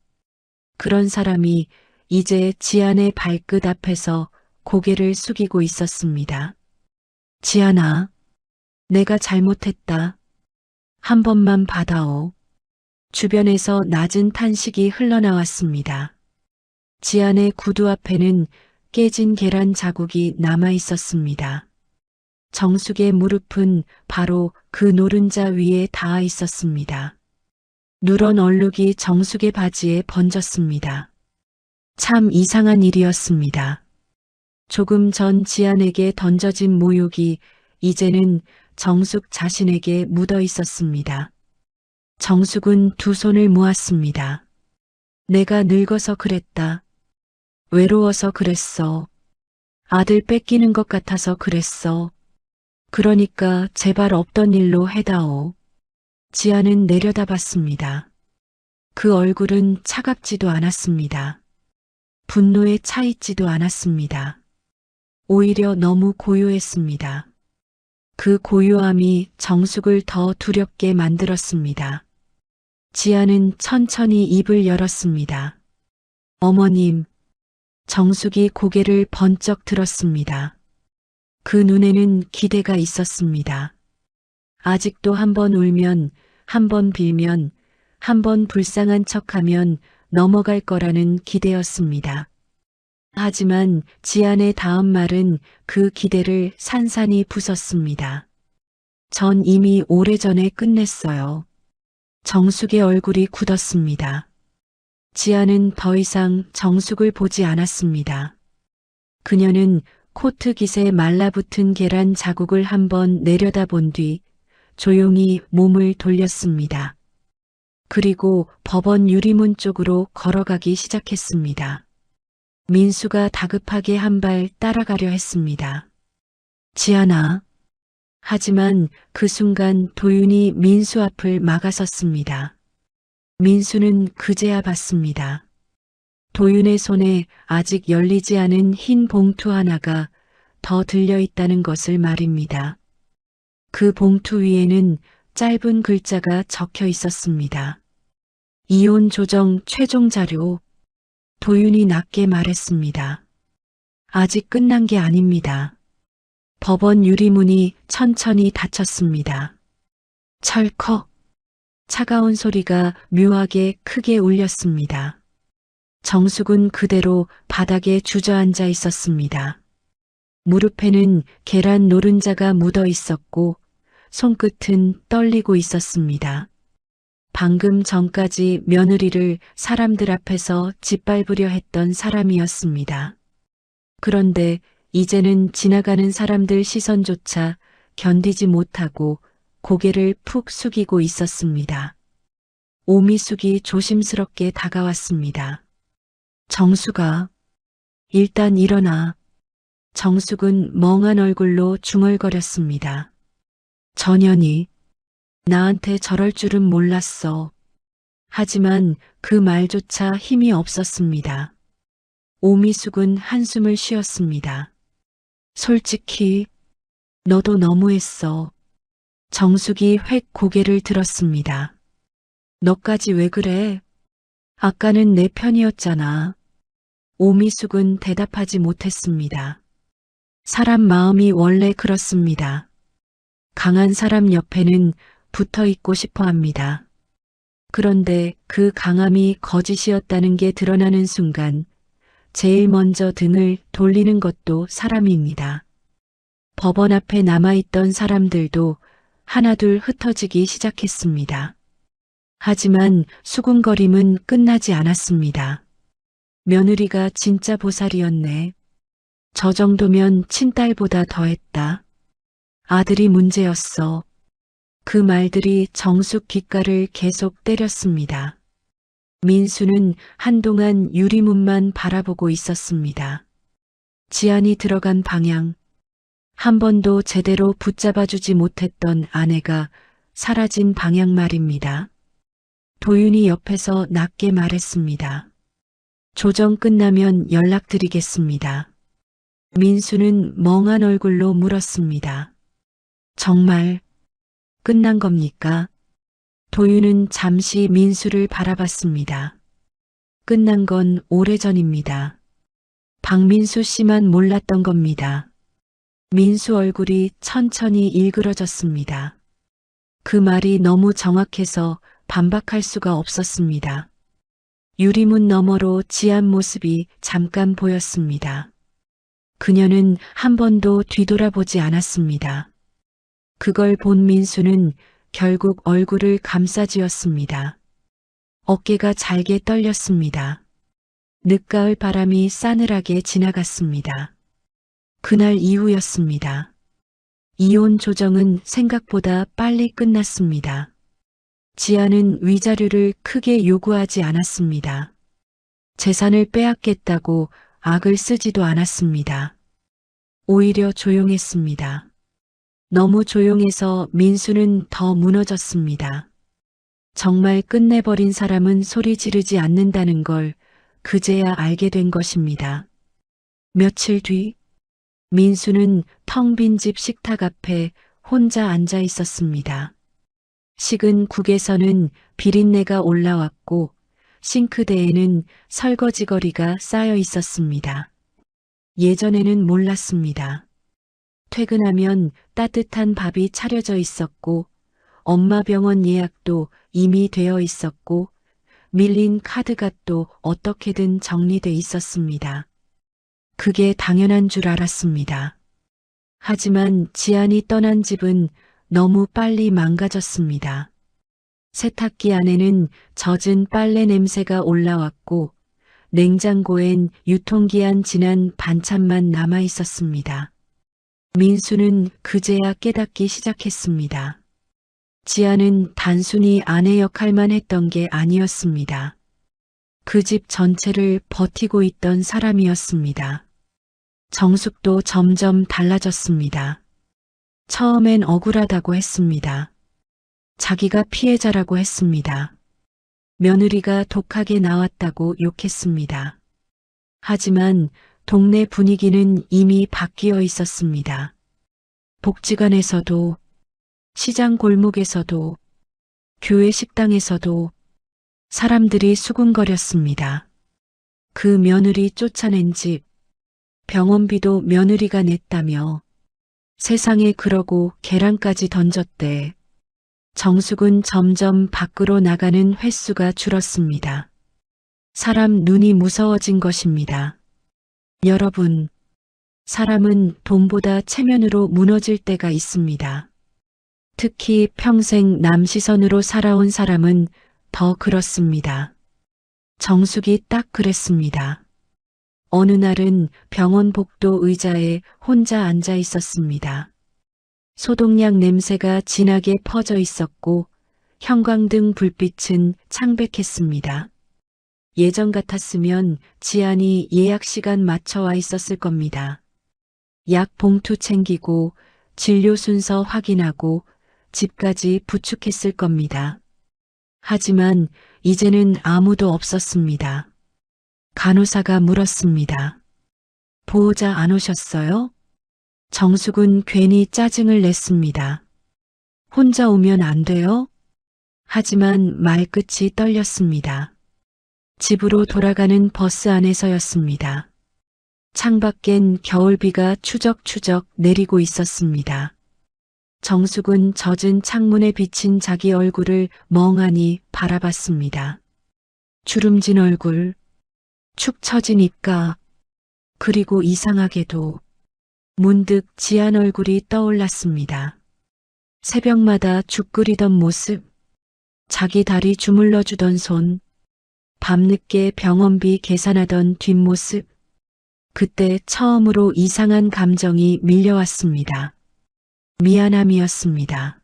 그런 사람이 이제 지안의 발끝 앞에서 고개를 숙이고 있었습니다. 지안아, 내가 잘못했다. 한 번만 받아오. 주변에서 낮은 탄식이 흘러나왔습니다. 지안의 구두 앞에는 깨진 계란 자국이 남아 있었습니다. 정숙의 무릎은 바로 그 노른자 위에 닿아 있었습니다. 누런 얼룩이 정숙의 바지에 번졌습니다. 참 이상한 일이었습니다. 조금 전 지안에게 던져진 모욕이 이제는 정숙 자신에게 묻어 있었습니다. 정숙은 두 손을 모았습니다. 내가 늙어서 그랬다. 외로워서 그랬어. 아들 뺏기는 것 같아서 그랬어. 그러니까 제발 없던 일로 해다오. 지아는 내려다봤습니다. 그 얼굴은 차갑지도 않았습니다. 분노에 차 있지도 않았습니다. 오히려 너무 고요했습니다. 그 고요함이 정숙을 더 두렵게 만들었습니다. 지아는 천천히 입을 열었습니다. 어머님. 정숙이 고개를 번쩍 들었습니다. 그 눈에는 기대가 있었습니다. 아직도 한 번 울면, 한 번 빌면, 한 번 불쌍한 척하면 넘어갈 거라는 기대였습니다. 하지만 지안의 다음 말은 그 기대를 산산이 부쉈습니다. 전 이미 오래전에 끝냈어요. 정숙의 얼굴이 굳었습니다. 지아는 더 이상 정숙을 보지 않았습니다. 그녀는 코트 깃에 말라붙은 계란 자국을 한번 내려다본 뒤 조용히 몸을 돌렸습니다. 그리고 법원 유리문 쪽으로 걸어가기 시작했습니다. 민수가 다급하게 한 발 따라가려 했습니다. 지아나. 하지만 그 순간 도윤이 민수 앞을 막아섰습니다. 민수는 그제야 봤습니다. 도윤의 손에 아직 열리지 않은 흰 봉투 하나가 더 들려있다는 것을 말입니다. 그 봉투 위에는 짧은 글자가 적혀 있었습니다. 이혼 조정 최종 자료. 도윤이 낮게 말했습니다. 아직 끝난 게 아닙니다. 법원 유리문이 천천히 닫혔습니다. 철컥. 차가운 소리가 묘하게 크게 울렸습니다. 정숙은 그대로 바닥에 주저앉아 있었습니다. 무릎에는 계란 노른자가 묻어 있었고 손끝은 떨리고 있었습니다. 방금 전까지 며느리를 사람들 앞에서 짓밟으려 했던 사람이었습니다. 그런데 이제는 지나가는 사람들 시선조차 견디지 못하고 고개를 푹 숙이고 있었습니다. 오미숙이 조심스럽게 다가왔습니다. 정숙아, 일단 일어나. 정숙은 멍한 얼굴로 중얼거렸습니다. 전현이, 나한테 저럴 줄은 몰랐어. 하지만 그 말조차 힘이 없었습니다. 오미숙은 한숨을 쉬었습니다. 솔직히, 너도 너무했어. 정숙이 획 고개를 들었습니다. 너까지 왜 그래? 아까는 내 편이었잖아. 오미숙은 대답하지 못했습니다. 사람 마음이 원래 그렇습니다. 강한 사람 옆에는 붙어 있고 싶어 합니다. 그런데 그 강함이 거짓이었다는 게 드러나는 순간 제일 먼저 등을 돌리는 것도 사람입니다. 법원 앞에 남아있던 사람들도 하나둘 흩어지기 시작했습니다. 하지만 수군거림은 끝나지 않았습니다. 며느리가 진짜 보살이었네. 저 정도면 친딸보다 더했다. 아들이 문제였어. 그 말들이 정숙 귓가를 계속 때렸습니다. 민수는 한동안 유리문만 바라보고 있었습니다. 지안이 들어간 방향, 한 번도 제대로 붙잡아주지 못했던 아내가 사라진 방향 말입니다. 도윤이 옆에서 낮게 말했습니다. 조정 끝나면 연락드리겠습니다. 민수는 멍한 얼굴로 물었습니다. 정말 끝난 겁니까? 도윤은 잠시 민수를 바라봤습니다. 끝난 건 오래전입니다. 박민수 씨만 몰랐던 겁니다. 민수 얼굴이 천천히 일그러졌습니다. 그 말이 너무 정확해서 반박할 수가 없었습니다. 유리문 너머로 지안 모습이 잠깐 보였습니다. 그녀는 한 번도 뒤돌아보지 않았습니다. 그걸 본 민수는 결국 얼굴을 감싸쥐었습니다. 어깨가 잘게 떨렸습니다. 늦가을 바람이 싸늘하게 지나갔습니다. 그날 이후였습니다. 이혼 조정은 생각보다 빨리 끝났습니다. 지안은 위자료를 크게 요구하지 않았습니다. 재산을 빼앗겠다고 악을 쓰지도 않았습니다. 오히려 조용했습니다. 너무 조용해서 민수는 더 무너졌습니다. 정말 끝내버린 사람은 소리 지르지 않는다는 걸 그제야 알게 된 것입니다. 며칠 뒤 민수는 텅 빈 집 식탁 앞에 혼자 앉아 있었습니다. 식은 국에서는 비린내가 올라왔고 싱크대에는 설거지거리가 쌓여 있었습니다. 예전에는 몰랐습니다. 퇴근하면 따뜻한 밥이 차려져 있었고 엄마 병원 예약도 이미 되어 있었고 밀린 카드값도 어떻게든 정리돼 있었습니다. 그게 당연한 줄 알았습니다. 하지만 지안이 떠난 집은 너무 빨리 망가졌습니다. 세탁기 안에는 젖은 빨래 냄새가 올라왔고 냉장고엔 유통기한 지난 반찬만 남아 있었습니다. 민수는 그제야 깨닫기 시작했습니다. 지안은 단순히 아내 역할만 했던 게 아니었습니다. 그 집 전체를 버티고 있던 사람이었습니다. 정숙도 점점 달라졌습니다. 처음엔 억울하다고 했습니다. 자기가 피해자라고 했습니다. 며느리가 독하게 나왔다고 욕했습니다. 하지만 동네 분위기는 이미 바뀌어 있었습니다. 복지관에서도, 시장 골목에서도, 교회 식당에서도 사람들이 수군거렸습니다. 그 며느리 쫓아낸 집, 병원비도 며느리가 냈다며 세상에 그러고 계란까지 던졌대. 정숙은 점점 밖으로 나가는 횟수가 줄었습니다. 사람 눈이 무서워진 것입니다. 여러분, 사람은 돈보다 체면으로 무너질 때가 있습니다. 특히 평생 남 시선으로 살아온 사람은 더 그렇습니다. 정숙이 딱 그랬습니다. 어느 날은 병원 복도 의자에 혼자 앉아 있었습니다. 소독약 냄새가 진하게 퍼져 있었고 형광등 불빛은 창백했습니다. 예전 같았으면 지안이 예약 시간 맞춰 와 있었을 겁니다. 약 봉투 챙기고 진료 순서 확인하고 집까지 부축했을 겁니다. 하지만 이제는 아무도 없었습니다. 간호사가 물었습니다. 보호자 안 오셨어요? 정숙은 괜히 짜증을 냈습니다. 혼자 오면 안 돼요? 하지만 말끝이 떨렸습니다. 집으로 돌아가는 버스 안에서였습니다. 창밖엔 겨울비가 추적추적 내리고 있었습니다. 정숙은 젖은 창문에 비친 자기 얼굴을 멍하니 바라봤습니다. 주름진 얼굴, 축 처진 입가, 그리고 이상하게도 문득 지안 얼굴이 떠올랐습니다. 새벽마다 죽 끓이던 모습, 자기 다리 주물러 주던 손, 밤늦게 병원비 계산하던 뒷모습, 그때 처음으로 이상한 감정이 밀려왔습니다. 미안함이었습니다.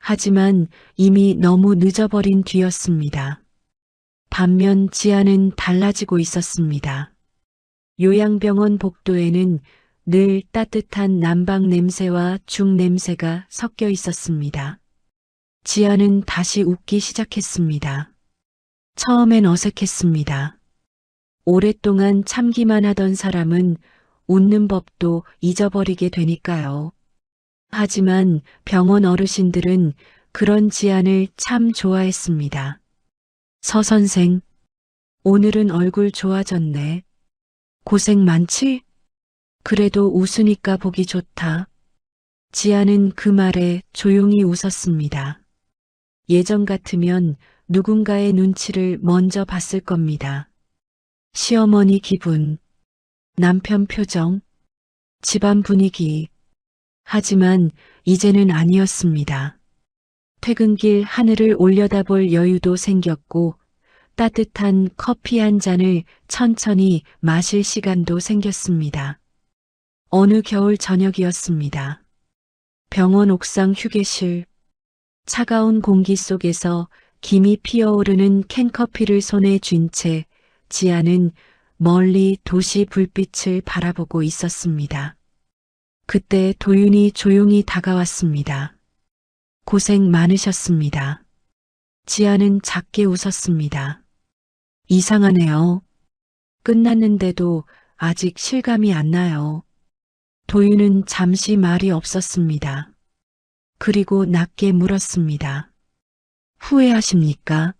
하지만 이미 너무 늦어버린 뒤였습니다. 반면 지아는 달라지고 있었습니다. 요양병원 복도에는 늘 따뜻한 난방 냄새와 죽 냄새가 섞여 있었습니다. 지아는 다시 웃기 시작했습니다. 처음엔 어색했습니다. 오랫동안 참기만 하던 사람은 웃는 법도 잊어버리게 되니까요. 하지만 병원 어르신들은 그런 지안을 참 좋아했습니다. 서 선생, 오늘은 얼굴 좋아졌네. 고생 많지? 그래도 웃으니까 보기 좋다. 지아는 그 말에 조용히 웃었습니다. 예전 같으면 누군가의 눈치를 먼저 봤을 겁니다. 시어머니 기분, 남편 표정, 집안 분위기. 하지만 이제는 아니었습니다. 퇴근길 하늘을 올려다볼 여유도 생겼고 따뜻한 커피 한 잔을 천천히 마실 시간도 생겼습니다. 어느 겨울 저녁이었습니다. 병원 옥상 휴게실. 차가운 공기 속에서 김이 피어오르는 캔커피를 손에 쥔 채 지아는 멀리 도시 불빛을 바라보고 있었습니다. 그때 도윤이 조용히 다가왔습니다. 고생 많으셨습니다. 지아는 작게 웃었습니다. 이상하네요. 끝났는데도 아직 실감이 안 나요. 도윤은 잠시 말이 없었습니다. 그리고 낮게 물었습니다. 후회하십니까?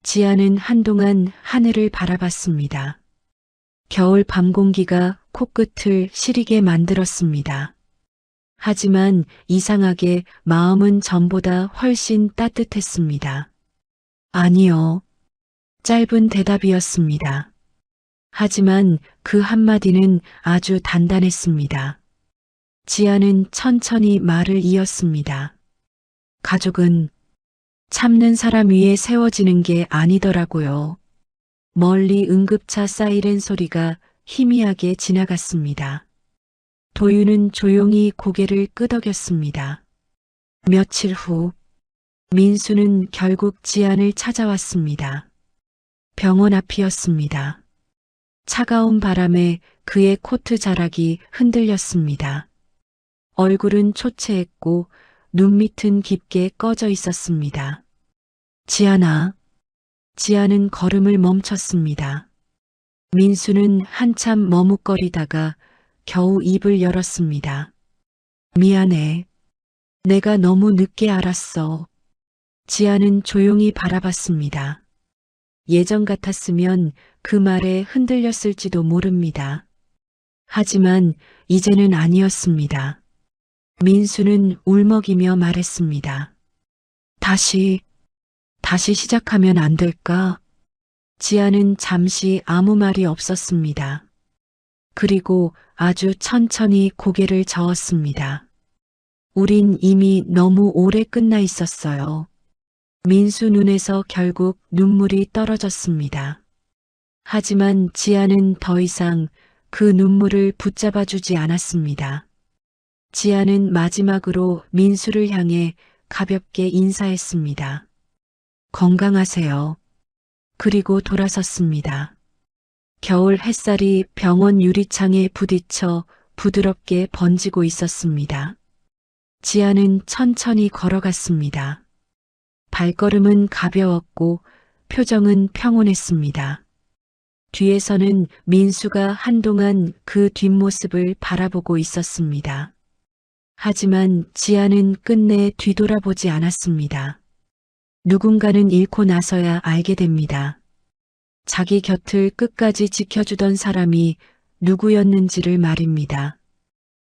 지아는 한동안 하늘을 바라봤습니다. 겨울 밤 공기가 코끝을 시리게 만들었습니다. 하지만 이상하게 마음은 전보다 훨씬 따뜻했습니다. 아니요. 짧은 대답이었습니다. 하지만 그 한마디는 아주 단단했습니다. 지아는 천천히 말을 이었습니다. 가족은 참는 사람 위에 세워지는 게 아니더라고요. 멀리 응급차 사이렌 소리가 희미하게 지나갔습니다. 도윤은 조용히 고개를 끄덕였습니다. 며칠 후 민수는 결국 지안을 찾아왔습니다. 병원 앞이었습니다. 차가운 바람에 그의 코트 자락이 흔들렸습니다. 얼굴은 초췌했고 눈밑은 깊게 꺼져 있었습니다. 지안아. 지안은 걸음을 멈췄습니다. 민수는 한참 머뭇거리다가 겨우 입을 열었습니다. 미안해. 내가 너무 늦게 알았어. 지안은 조용히 바라봤습니다. 예전 같았으면 그 말에 흔들렸을지도 모릅니다. 하지만 이제는 아니었습니다. 민수는 울먹이며 말했습니다. 다시 시작하면 안 될까? 지아는 잠시 아무 말이 없었습니다. 그리고 아주 천천히 고개를 저었습니다. 우린 이미 너무 오래 끝나 있었어요. 민수 눈에서 결국 눈물이 떨어졌습니다. 하지만 지아는 더 이상 그 눈물을 붙잡아주지 않았습니다. 지아는 마지막으로 민수를 향해 가볍게 인사했습니다. 건강하세요. 그리고 돌아섰습니다. 겨울 햇살이 병원 유리창에 부딪혀 부드럽게 번지고 있었습니다. 지아는 천천히 걸어갔습니다. 발걸음은 가벼웠고 표정은 평온했습니다. 뒤에서는 민수가 한동안 그 뒷모습을 바라보고 있었습니다. 하지만 지아는 끝내 뒤돌아보지 않았습니다. 누군가는 잃고 나서야 알게 됩니다. 자기 곁을 끝까지 지켜주던 사람이 누구였는지를 말입니다.